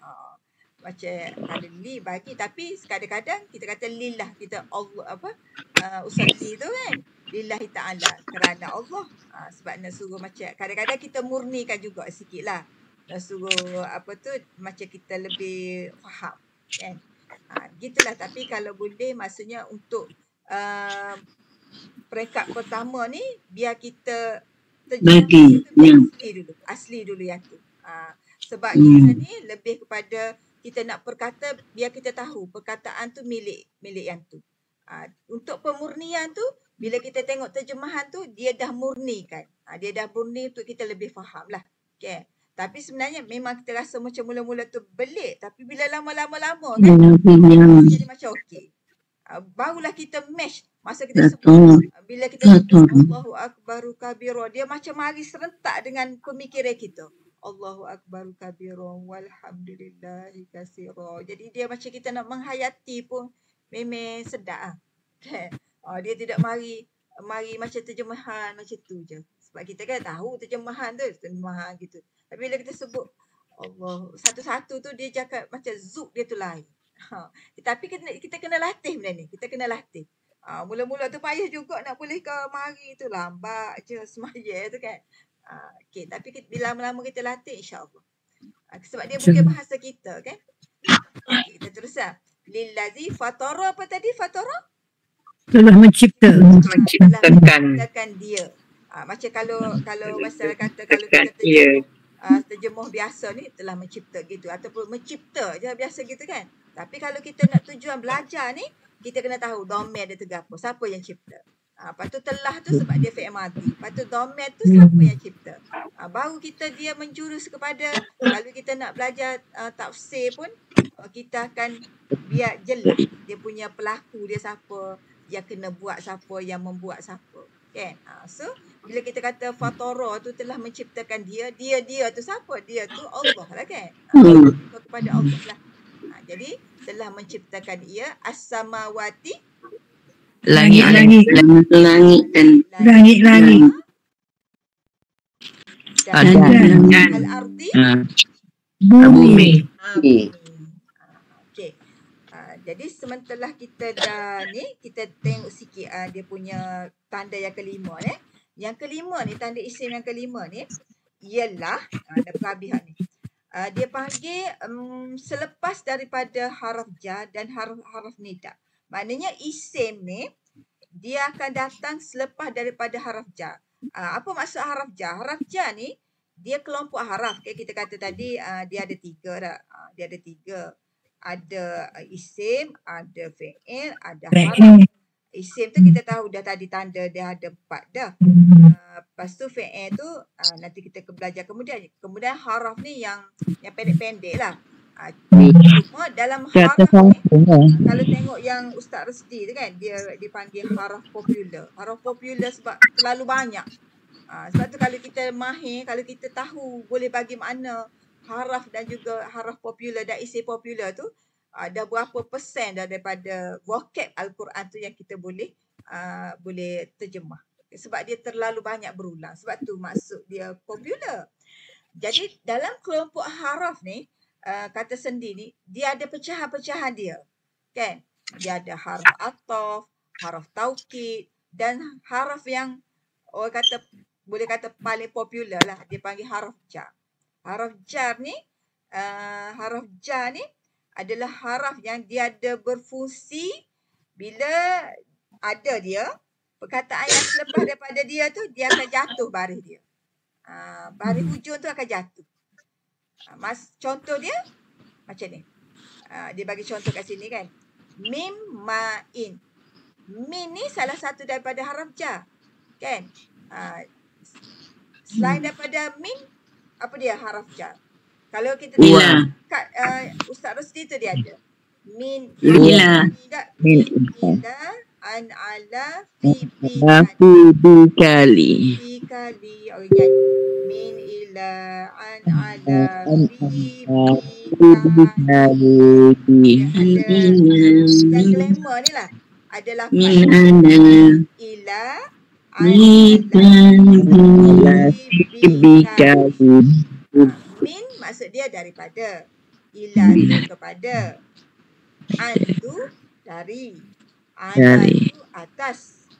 Macam kalau li bagi, tapi kadang-kadang kita kata lillah, kita Allah usalli tu kan, lillahi ta'ala, kerana Allah. Sebab nak suruh macam kadang-kadang kita murnikan juga sikit lah, nak suruh macam kita lebih faham kan. Gitulah. Tapi kalau boleh maksudnya untuk peringkat pertama ni biar kita asli dulu yang tu. Sebab kita ni lebih kepada kita nak berkata biar kita tahu perkataan tu milik yang tu. Untuk pemurnian tu bila kita tengok terjemahan tu dia dah murnikan. Dia dah murni untuk kita lebih faham lah. Okay. Tapi sebenarnya memang kita rasa macam mula-mula tu belik, tapi bila lama-lama kan jadi macam okey. Barulah kita match masa kita sebut. Bila kita sebut Allahu Akbaru kabira, dia macam mari serentak dengan pemikiran kita. Allahu Akbaru kabira walhamdulillahi katsira. Jadi dia macam kita nak menghayati pun memang sedap kan. Dia tidak mari macam terjemahan macam tu je. Sebab kita kan tahu terjemahan gitu. Tapi bila kita sebut Allah satu-satu tu dia cakap macam zuk dia tu lain. Tapi kita kena latih benda ni. Kita kena latih. Mula-mula tu payah juga nak boleh ke mari tu lambat je semaya tu kan. Okey, tapi bila lama-lama kita latih insya-Allah. Sebab dia bukan bahasa kita kan. Okey, kita teruskan. Lillazi fatara apa tadi? Fatara? Telah mencipta. Telah Menciptakan. menciptakan dia. Macam kalau masalah kata kalau kita Ia. terjemuh biasa ni telah mencipta gitu ataupun mencipta je biasa gitu kan. Tapi kalau kita nak tujuan belajar ni, kita kena tahu domain dia tergapo, siapa yang cipta. Lepas tu telah tu sebab dia fi'il madhi. Lepas tu domain tu siapa yang cipta. Baru kita dia menjurus kepada kalau kita nak belajar tafsir pun kita akan biar jelas dia punya pelaku dia siapa, yang kena buat siapa, yang membuat siapa. Kan? So bila kita kata fatara tu telah menciptakan dia tu siapa? Dia tu Allah lah kan. Kepada Allah lah. Jadi telah menciptakan ia as-samawati Langit-langit. dan Langit-langit. dan al-ardi Bumi. Okey. Jadi sementara kita dah ni, kita tengok sikit dia punya tanda yang kelima ni. Yang kelima ni, tanda isim yang kelima ni ialah ada perabihan ni. Dia panggil selepas daripada haraf jar dan haraf nida. Maknanya isim ni dia akan datang selepas daripada haraf jar. Apa maksud haraf jar? Haraf jar ni dia kelompok haraf. Okay, kita kata tadi dia ada tiga dah. Dia ada tiga. Ada isim, ada fi'il, ada haraf. Isim tu kita tahu dah tadi tanda dia ada 4 dah. Lepas tu fi'il tu nanti kita belajar kemudian. Kemudian haraf ni yang pendek-pendek lah. Cuma dalam haraf ni, kalau tengok yang Ustaz Rusdi tu kan, dia dipanggil haraf popular. Haraf popular sebab terlalu banyak. Sebab tu kalau kita mahir, kalau kita tahu boleh bagi makna haraf dan juga haraf popular dan isim popular tu, dah berapa persen daripada vocab Al-Quran tu yang kita boleh terjemah. Sebab dia terlalu banyak berulang. Sebab tu maksud dia popular. Jadi dalam kelompok haraf ni, kata sendi ni, dia ada pecahan-pecahan dia. Kan? Dia ada haraf ataf, haraf taukid dan haraf yang orang kata boleh kata paling popular lah, dia panggil haraf jar. Haraf jar ni adalah haraf yang dia ada berfungsi bila ada dia, perkataan yang selepas daripada dia tu, dia akan jatuh baris dia. Baris hujung tu akan jatuh. Contoh dia macam ni. Dia bagi contoh kat sini kan. Mim ma'in. Min ni salah satu daripada haraf jar. Kan? Selain daripada min, apa dia haraf jar? Kalau kita tengok kat Ustaz Rusdi tu dia ada. Min ila an ala fi kali. Okay. Min ila an ala fi dan glamour ni lah adalah min ila min maksud dia daripada, ila tu kepada, an tu dari, ala tu atas,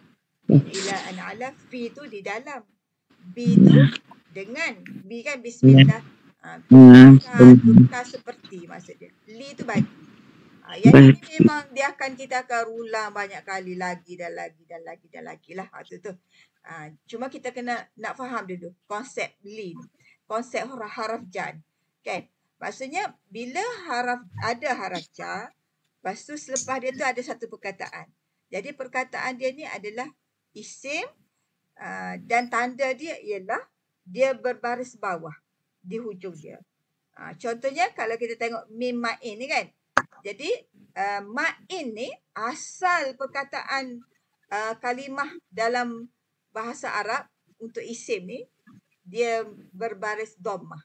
ila an ala, fi tu di dalam, bi tu dengan, bi kan bismillah, buka seperti maksud dia, li tu bagi. Yang ini memang kita akan ulang banyak kali lagi dan lagi lah. Tu. Cuma kita kena nak faham dulu konsep li ni. Konsep haraf jar. Kan? Maksudnya bila ada haraf jar, lepas tu selepas dia tu ada satu perkataan. Jadi perkataan dia ni adalah isim dan tanda dia ialah dia berbaris bawah di hujung dia. Contohnya kalau kita tengok mim ma'in ni kan. Jadi ma'in ni asal perkataan kalimah dalam bahasa Arab untuk isim ni dia berbaris dhammah.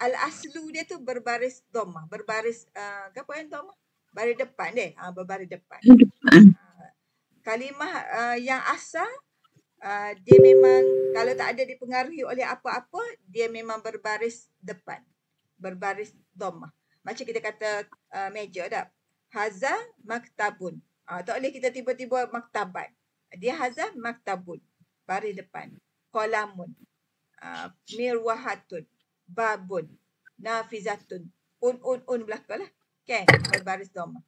Al-aslu dia tu berbaris dhammah, berbaris apa yang dhammah? Baris depan deh, berbaris depan. Kalimah yang asal dia memang kalau tak ada dipengaruhi oleh apa-apa, dia memang berbaris depan, berbaris dhammah. Macam kita kata meja tak? Haza maktabun. Tak boleh kita tiba-tiba maktaban. Dia haza maktabun. Baris depan. Qalamun. Mirwahatun, babun, nafizatun, un belakang lah. Kan? Berbaris dhamma.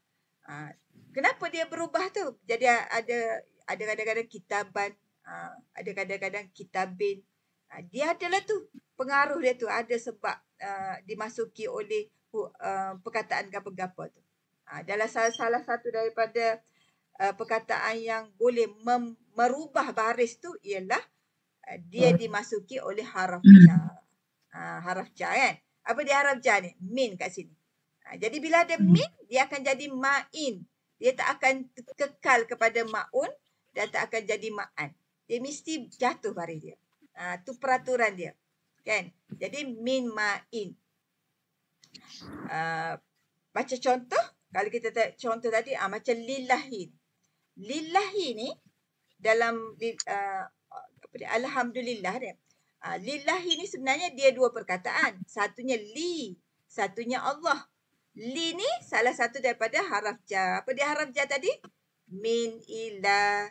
Kenapa dia berubah tu? Jadi ada kadang-kadang kitaban, ada kadang-kadang kitabin. Dia adalah tu, pengaruh dia tu ada sebab dimasuki oleh perkataan gapa-gapa tu. Dalam salah satu daripada perkataan yang boleh merubah baris tu ialah dia dimasuki oleh haraf jar. Haraf jar kan? Apa dia haraf jar ni? Min kat sini. Jadi bila ada min, dia akan jadi ma'in. Dia tak akan kekal kepada ma'un dan tak akan jadi ma'an. Dia mesti jatuh baris dia. Tu peraturan dia. Kan? Jadi min ma'in. Baca contoh. Kalau kita contoh tadi, macam lillahi. Lillahi ni dalam alhamdulillah dia. Lillahi ni sebenarnya dia dua perkataan. Satunya li, satunya Allah. Li ni salah satu daripada haraf jar. Apa dia haraf jar tadi? Min, ila,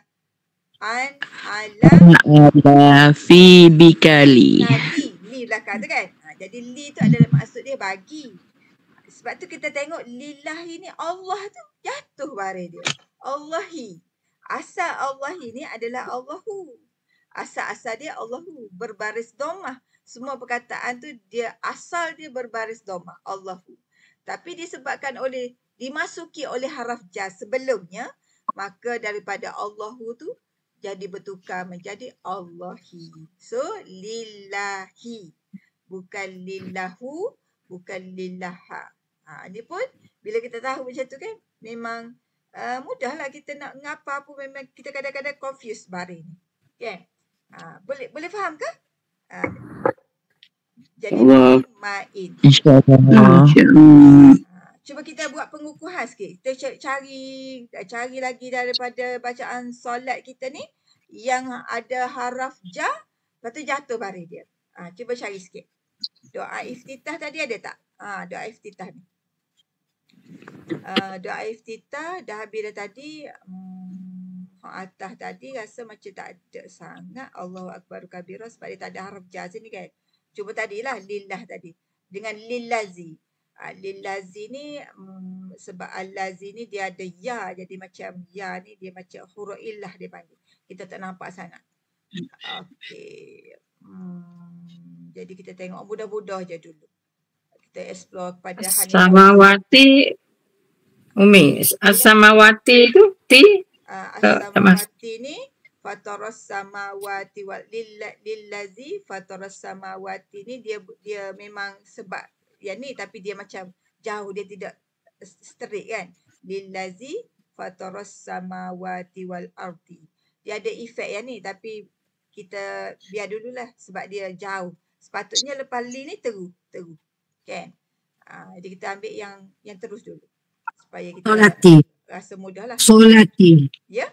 an, ala, fi, bikali. Li belakang tu kan. Jadi li tu adalah maksud dia bagi. Sebab tu kita tengok lillahi ni Allah tu jatuh baris dia. Allahi. Asal Allahi ni adalah Allahu. Asal-asal dia Allahu. Berbaris dhammah. Semua perkataan tu dia asal dia berbaris dhammah. Allahu. Tapi disebabkan dimasuki oleh haraf jar sebelumnya, maka daripada Allahu tu jadi bertukar menjadi Allahi. So lillahi. Bukan lillahu, bukan lillaha. Ini pun bila kita tahu macam tu kan, memang mudahlah kita nak ngapa pun memang kita kadang-kadang confuse baris ni. Kan? Boleh faham ke? Jadi ma'in. InsyaAllah. Cuba kita buat pengukuhan sikit. Kita cari lagi daripada bacaan solat kita ni yang ada haraf jar, lepas tu jatuh baris dia. Cuba cari sikit. Doa iftitah tadi ada tak? Doa iftitah ni. Doa iftitah dah habis dah tadi. Atas tadi rasa macam tak ada sangat. Allahu Akbar kabira sebab dia tak ada haraf jar sini kan. Cuba tadilah lillah tadi. Dengan lillazi. Lillazi ni sebab al-lazi ni dia ada ya. Jadi macam ya ni dia macam huruf illah dia panggil. Kita tak nampak sangat. Okey. Jadi kita tengok mudah-mudah je dulu. Kita explore pada As-samawati. Umi, as-samawati tu ti. as-samawati ni fataras samawati wal lillazi fataras samawati ni dia memang sebab yang ni tapi dia macam jauh, dia tidak straight kan. Lillazi fataras samawati wal ardi. Dia ada efek yang ni tapi kita biar dululah sebab dia jauh. Sepatutnya lepas li ni teru. Kan? Jadi kita ambil yang terus dulu. Supaya kita rasa mudah lah. Solati. Ya?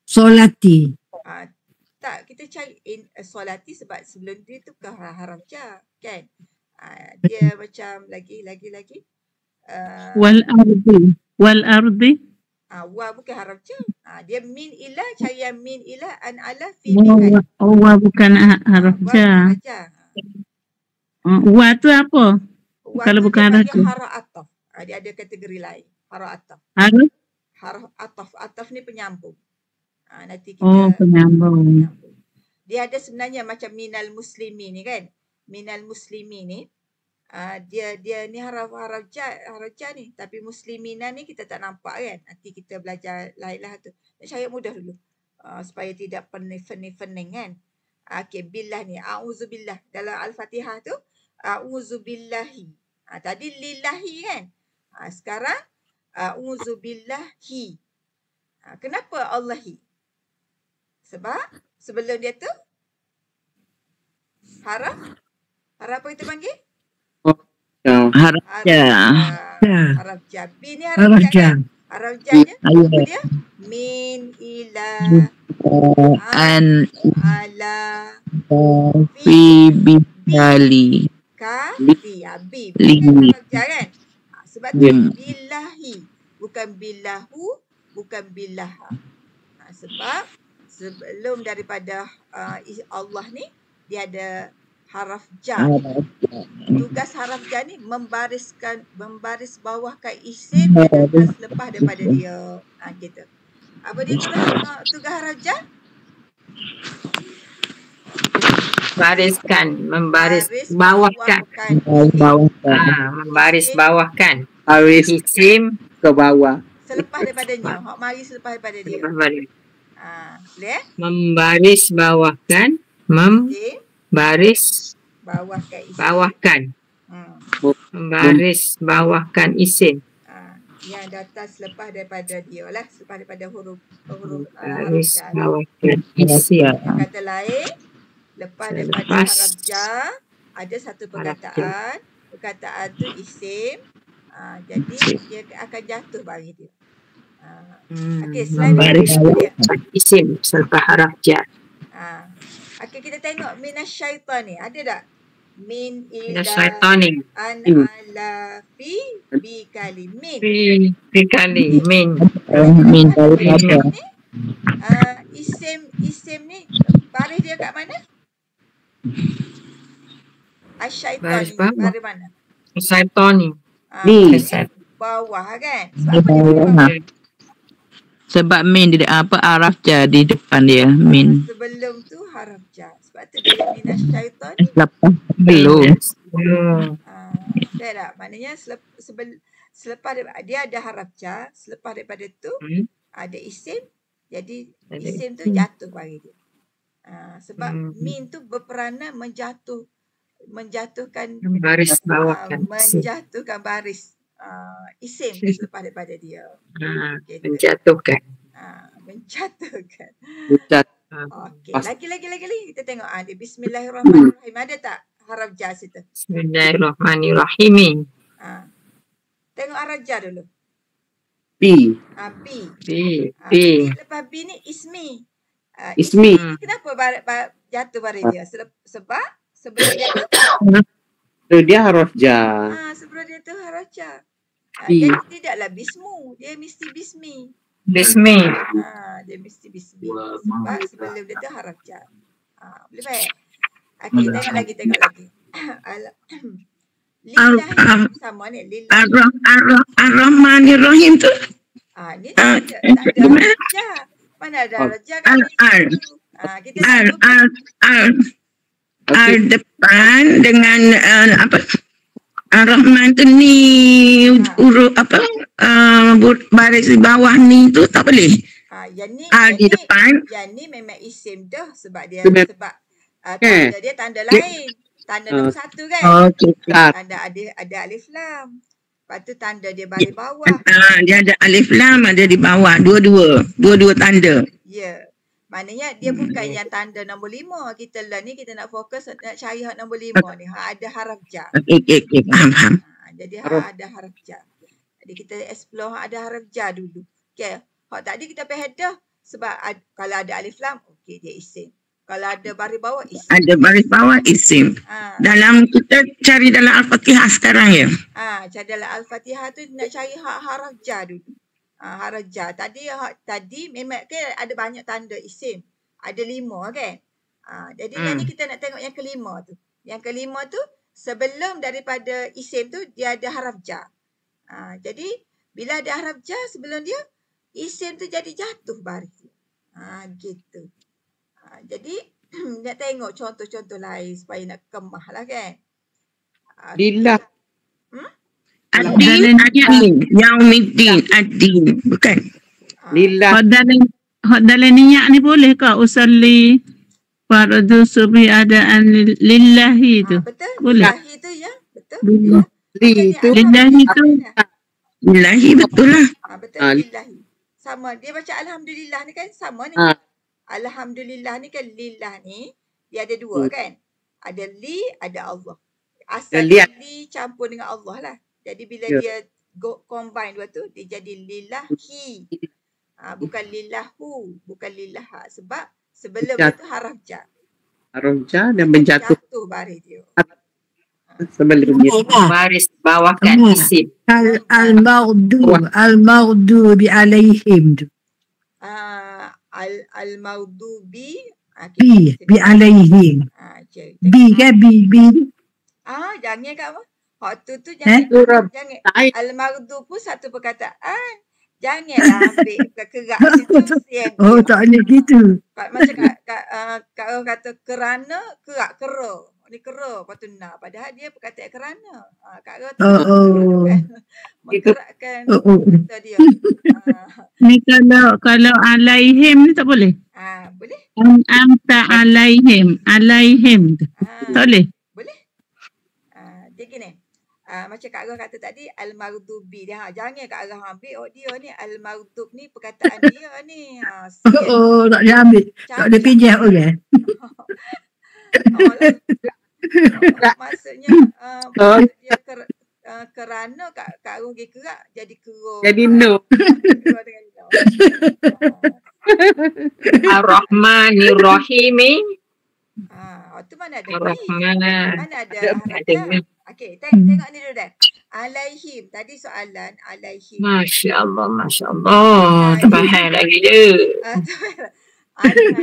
Solati. Tak, kita cari solati sebab sebelum dia tu bukan haraf jar. Kan? Dia macam lagi. Wal ardi. Wa bukan haraf jar. Dia min ila, cari yang min ila an ala fi bikali. Wa bukan haraf jar. Wa tu apa? Wa Kalau tu bukan dia haraf panggil jar. haraf ataf. Dia ada kategori lain. Haraf ataf. Haraf ataf. Ataf ni penyambung. Nanti kita penyambung. Dia ada sebenarnya macam minal muslimi ni kan. Minal muslimi ni dia ni haraf jar ni, tapi muslimina ni kita tak nampak kan. Nanti kita belajar lain-lah tu. Nak cari mudah dulu. Supaya tidak pening kan. Okey, billah ni auzubillah dalam al-Fatihah tu auzubillahi. Tadi lillahi kan. Sekarang auzubillahi. Kenapa Allahi? Sebab sebelum dia tu haraf apa kita panggil? Haraf jar. Haraf jar. B ni haraf jar. Haraf jarnya apa dia? Min, ila, An, ala, fi, bikali. Kafi. B bukan haraf jar kan? Sebab tu billahi. Bukan billahu, bukan billaha. Sebab sebelum daripada Allah ni dia ada haraf jar. Tugas haraf jar ni membaris bawahkan isim yang datang selepas daripada dia. Gitu. Apa dia tugas haraf jar? Membaris bawahkan. Membaris bawahkan. Baris Isim ke bawah. Selepas daripadanya. Hak mari selepas daripada dia. membaris. Boleh? Membaris bawahkan. Isim Membaris bawahkan isim. bawahkan. Membaris bawahkan isim. Yang datang selepas daripada dia lah. Selepas daripada huruf Membaris jar. bawahkan isim. Yang kata lain, lepas daripada haraf jar, ada satu perkataan. Perkataan tu isim. Jadi dia akan jatuh bagi dia. Okey, selain Membaris dia. isim selepas haraf jar. Okey, kita tengok minasyaitan ni. Ada tak? Min ila Minasyaitanir. an ala fi bi kali min. Fi kali min. Min dari apa? Isim ni baris dia kat mana? Asyaitan Baris ni bawah. baris mana? Syaitani. Ni. Bawah kan? Sebab apa dia Bawah. bawah? Sebab min di araf jar di depan dia. Min. Sebelum tu haraf jar. Sebab tu dia minasyaitan. Lepas belum. Betul tak? Maknanya selepas dia ada haraf jar, selepas daripada tu ada isim, jadi isim tu jatuh bagi dia. Sebab min tu berperanan menjatuhkan Membaris bawahkan isim. menjatuhkan baris isim selepas daripada dia. Gitu. Menjatuhkan. Menjatuhkan. Ucat. Okey, lagi kita tengok dia bismillahirrahmanirrahim. Ada tak haraf jar situ? Bismillahirrahmanirrahim. Tengok haraf jar dulu. P. B. B. Lepas B ni ismi. Ismi. Kenapa jatuh baris dia? Sebab sebelum dia tu So, dia harus jar. sebelum dia tu haraf jar. Bi. Jadi tidaklah bismu, dia mesti bismi. Bismi. Dia mesti bismi. Sebab sebelum dia tu haraf jar. Boleh baik? Okey, tengok lagi. Lillahi sama ni. Lillahi. Ar-Rahmanir-Rahim tu. Ni tak ada haraf jar. Mana ada haraf jar kat situ? Kita Ar depan dengan apa? Ar-Rahman tu ni huruf apa? Baris di bawah ni tu tak boleh. Yang ni Di depan. Yang ni memang isim dah sebab dia tanda dia tanda lain. Tanda nombor satu kan? Okey. Ada alif lam. Lepas tu tanda dia baris bawah. Dia ada alif lam ada di bawah. Dua-dua tanda. Ya. Maknanya dia bukan yang tanda nombor 5. Kita lah ni kita nak fokus nak cari hak nombor 5 ni. Ada haraf jar. Okey. Faham. Jadi ada haraf jar. Jadi kita explore ada haraf jar dulu. Okey. Hak tadi kita pergi dah sebab kalau ada alif lam, okey dia isim. Kalau ada baris bawah isim. Ada baris bawah isim. Dalam kita cari dalam Al-Fatihah sekarang ya. Cari dalam Al-Fatihah tu nak cari hak haraf jar dulu. Haraf jar. Tadi memang kan ada banyak tanda isim. Ada 5 kan? Jadi yang ni kita nak tengok yang kelima tu. Yang kelima tu sebelum daripada isim tu dia ada haraf jar. Jadi bila ada haraf jar sebelum dia isim tu jadi jatuh baris. Gitu. Jadi nak tengok contoh-contoh lain supaya nak kemah lah kan. Lillah. Ad-din, Yaumiddin, ad-din. Bukan. Lillah. Dalam niat ni boleh ke usalli fardu subhi adaan lillahi tu? Betul. Boleh. Lillahi tu ya. Betul. Li tu. Lillahi tu. Lillahi betul lah. Betul. Lillahi. Sama. Dia baca alhamdulillah ni kan sama ni. Alhamdulillah ni kan lillah ni dia ada dua kan. Ada li, ada Allah. Asal li campur dengan Allah lah. Jadi bila dia combine dua tu dia jadi lillahi. Bukan lillahu, bukan lillaha. Sebab sebelum itu haraf jar. Haraf jar dan menjatuh. Jatuh baris dia. Sebelumnya. Baris bawahkan isim. Al-maghdubi alaihim tu. Al-maghdubi Bi. Bi alaihim. Cik. Bi kan? Bi. Jangan kat apa? Hak tu jangan. Jangan. Al-Maghdub pun satu perkataan. Janganlah ambil kerak situ siang. Oh, tak boleh gitu. Macam kat orang kata kerana, kerak, kera. Ni kera, lepas tu nak. Padahal dia perkataan kerana. Kat orang tu kan. Menggerakkan kata dia. Ni kalau alaihim ni tak boleh. Boleh? Amta alaihim. Alaihim tu. Tak boleh. Boleh? Dia gini. Macam Kak Arah kata tadi, Al-Maghdubi dia. Jangan Kak Arah ambil, dia ni Al-Maghdub ni perkataan dia ni. Tak dia ambil. Tak dia pinjam orang. Maksudnya, dia kerana Kak Arah pergi kerak, jadi kera. Jadi no. Kera dengan no. Ar-Rahmanir-Rahim. Tu mana ada Ar-Rahman. Mana ada harfiah. Okey, tengok ni dulu dah. Alaihim. Tadi soalan alaihim. Masya Allah. Terbahan lagi dia.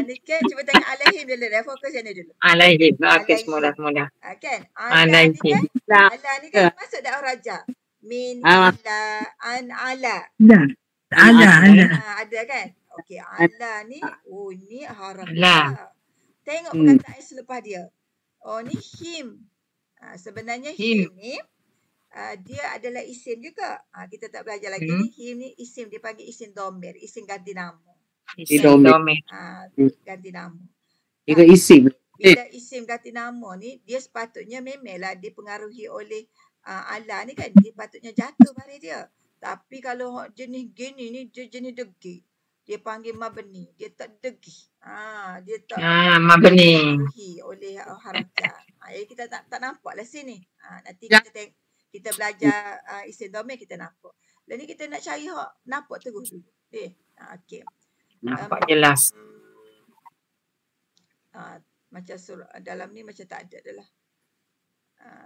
Ni kan, cuba tengok alaihim dulu dah. Fokus yang ni dulu. Alaihim. Okey, semula. Kan? Alaihim. Ala ni kan masuk dakwah raja. Min ila an ala. Ala. Ada kan? Okey, ala ni, ni haraf. Tengok perkataan selepas dia. Ni him. Sebenarnya him ni dia adalah isim juga. Kita tak belajar lagi ni. Him ni isim, dia panggil isim domir, isim ganti nama. Isim domir. Ganti nama. Dia isim. Bila isim ganti nama ni, dia sepatutnya memanglah dipengaruhi oleh ala ni kan. Dia patutnya jatuh pada dia. Tapi kalau jenis gini ni, dia jenis degil. Dia panggil mabni. Dia tak degil. Dia tak dipengaruhi oleh harakat. Kita tak nampak lah sini. Nanti kita belajar isim domir kita nampak. Lalu ni kita nak cari nampak terus dulu. Okey. Nampak jelas. Macam dalam ni macam tak ada dah lah.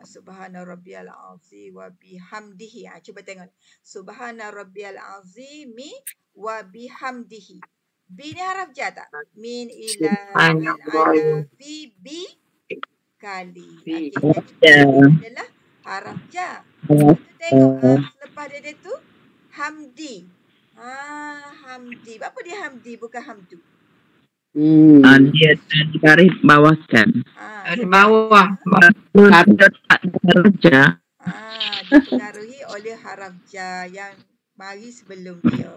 Subhana rabbiyal azim wa bihamdihi. Cuba tengok. Subhana rabbiyal azimi wa bihamdihi. Bi ni haraf jar tak? Min ila ala fi bi kali. Adalah haraf jar. Tengok selepas dia tu hamdi. Hamdi. Apa dia hamdi bukan hamdu? Dia garis bawahkan. Dari bawah. Dipengaruhi oleh haraf jar yang mari sebelum dia.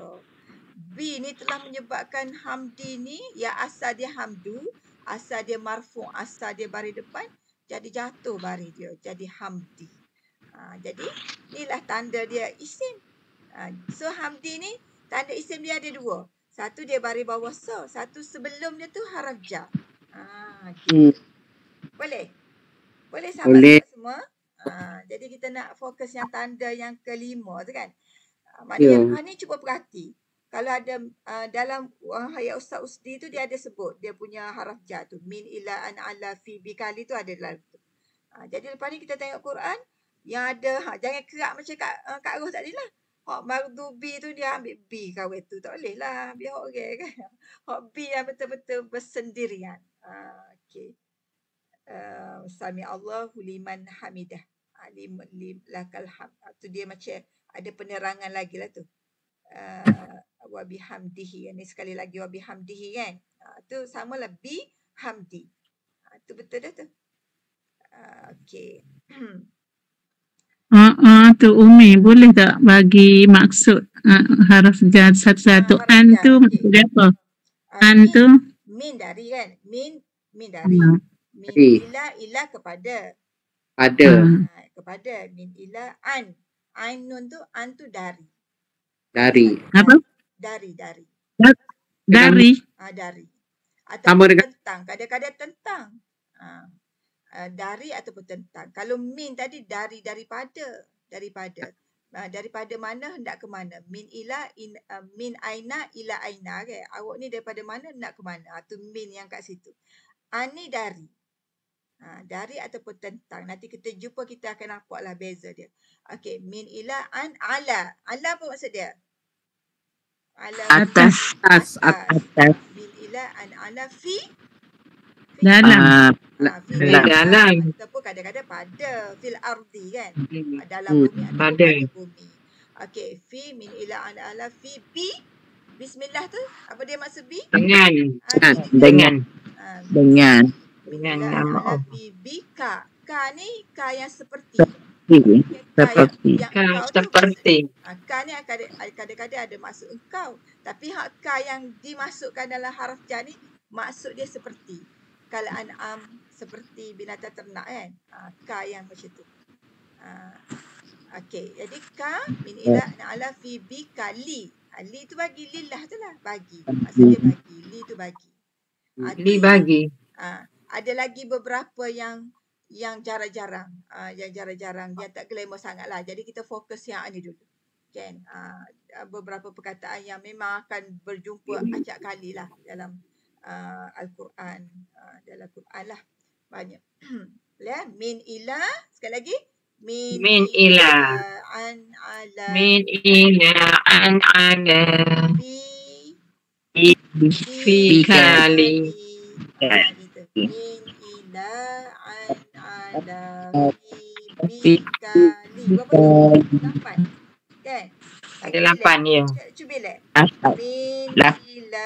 B ni telah menyebabkan hamdi ni, yang asal dia hamdu, asal dia marfu', asal dia baris depan, jadi jatuh baris dia, jadi hamdi. Jadi inilah tanda dia isim. So hamdi ni tanda isim dia ada dua. Satu dia baris bawah so, satu sebelum dia tu haraf jar. Boleh? Boleh sahabat semua? Jadi kita nak fokus yang tanda yang kelima tu kan. Maknanya ni cuba perhati. Kalau ada dalam hayat Ustaz Usdi tu dia ada sebut dia punya haraf jar tu. Min ila an ala fi bi kali tu ada dalam tu. Jadi lepas ni kita tengok Quran yang ada jangan kerak macam Kak Ros tadi lah. Hak Maghdubi tu dia ambil B kawin tu. Tak boleh lah ambil hak orang kan. Hak B yang betul-betul bersendirian. Okey. Sami Allahu liman hamidah. Lakal hamd. Tu dia macam ada penerangan lagi lah tu. Wa bihamdihi. Ini sekali lagi wa bihamdihi kan. Tu samalah bi hamdi. Tu betul dah tu. Okey. Tu Umi boleh tak bagi maksud haraf jar satu-satu? An tu maksud dia apa? An tu min dari kan? Min dari. Min ila kepada. Kepada min ila an. Ainun tu an tu dari. Apa? Dari. Dari. Dari. Atau tentang. Kadang-kadang tentang. Dari ataupun tentang. Kalau min tadi daripada. Daripada mana hendak ke mana. Min aina ila aina kan. Awak ni daripada mana hendak ke mana. Tu min yang kat situ. Ani dari. Dari ataupun tentang. Nanti kita jumpa kita akan nampaklah beza dia. Okey, min ila an ala. Ala apa maksud dia? Ala Atas. Min ila an ala fi Dalam. Fi dalam. ataupun kadang-kadang pada fil ardi kan. Dalam Hmm. bumi ataupun Pada. pada bumi. Okey, fi min ila an ala fi bi. Bismillah tu apa dia maksud bi? Dengan. Dengan. Dengan Min Dengan ila an nama ala Allah. fi bi ka. Ka ni ka yang seperti. seperti Yang Kan engkau tu seperti. ka ni kadang-kadang ada maksud engkau. Tapi ka yang dimasukkan dalam haraf jar ni maksud dia seperti. Kal an'am seperti binatang ternak kan. Ka yang macam tu. Okey, jadi ka min ila ala fi bi kali. Li tu bagi, lillah tu lah bagi. Maksud dia bagi, li tu bagi. Li bagi. Ada lagi beberapa yang jarang-jarang. Yang jarang-jarang, dia tak glamour sangat lah. Jadi kita fokus yang ni dulu. Kan? Beberapa perkataan yang memang akan berjumpa acak kali lah dalam Al-Quran. Dalam Quran lah. Banyak. Min ila, sekali lagi. Min ila. An ala. Min ila an ala. Fi kali. Min ila an ala fi kali. Berapa tu? 8. Kan? Ada 8 ya. Cuba lihat. Min ila.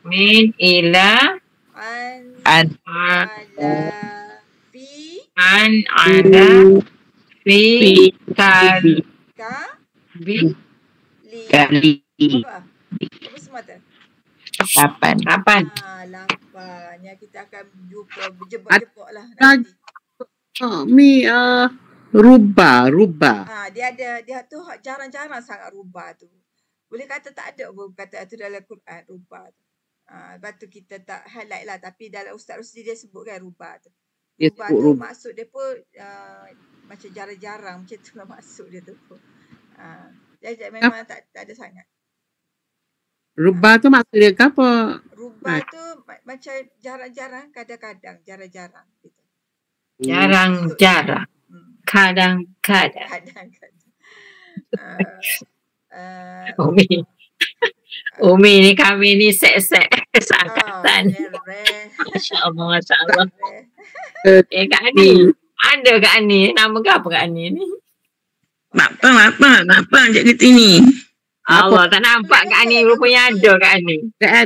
Min ila an An ala fi an ala fi kali. ka Bi li. kali Apa? Apa semua tu? 8. 8. Lampanya kita akan jumpa berjebak-jebak lah Lagi. nanti. Rubah. Dia tu jarang-jarang sangat rubah tu. Boleh kata tak ada pun perkataan tu dalam Quran rubah tu. Lepas tu kita tak highlight lah, tapi dalam Ustaz Rusdi dia sebut kan rubah tu. Dia Rubah sebut tu rubah. maksud dia pun macam jarang-jarang macam tu lah maksud dia tu pun. Jadi memang tak ada sangat. Rubah tu maksud dia ke apa? Rubah tu macam jarang-jarang, kadang-kadang, jarang-jarang gitu. Jarang-jarang. Kadang-kadang. Kadang-kadang. Umi ni kami ni set-set sangkatan. Masya Allah. Kak Ani. Ada Kak Ani. Nama ke apa Kak Ani ni? Apa ajak kita ni? Allah, tak nampak Kak Ani. Rupanya ada Kak Ani.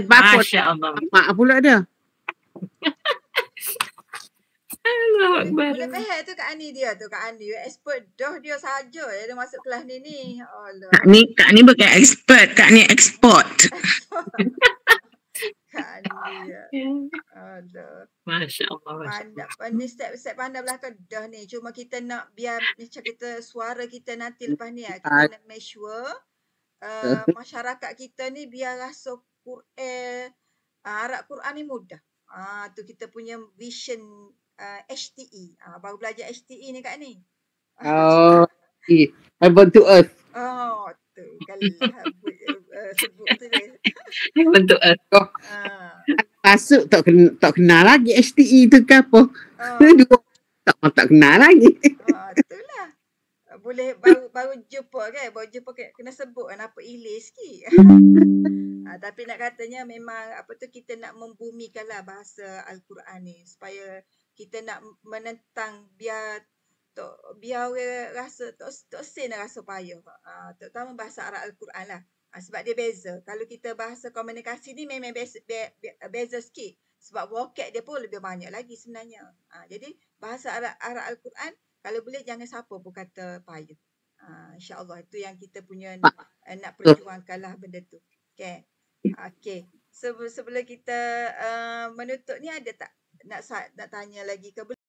Masya Allah. Mak pula dia. Allah Akbar. Boleh faham tu Kak Ani dia tu. Kak Ani expert dah dia saja dia masuk kelas ni. Allah. Kak ni bukan expert, Kak ni export. Kak Ani dia. Allah. Masya Allah. Pandai step pandai belakang dah ni. Cuma kita nak biar macam kita suara kita nanti lepas ni kita nak make sure masyarakat kita ni biar rasa Quran Arab Quran ni mudah. Tu kita punya vision HTE. Baru belajar HTE ni Kak ni. Heaven to earth. Tu kalau sebut tu dia. Bentuk Masuk tak kenal lagi HTE tu ke apa. Dua tak kenal lagi. Itulah. Boleh baru jumpa kan. Baru jumpa kena sebut kan apa ilis sikit. Tapi nak katanya memang apa tu kita nak membumikanlah bahasa Al-Quran ni supaya kita nak menentang biar orang rasa tak sen rasa payah. Terutama bahasa Arab Al-Quran lah. Sebab dia beza. Kalau kita bahasa komunikasi ni memang beza sikit. Sebab vocab dia pun lebih banyak lagi sebenarnya. Jadi bahasa Arab Al-Quran kalau boleh jangan siapa pun kata payah. InsyaAllah itu yang kita punya nak perjuangkanlah benda tu. Okay. Okay. Sebelum kita menutup ni ada tak nak tanya lagi ke?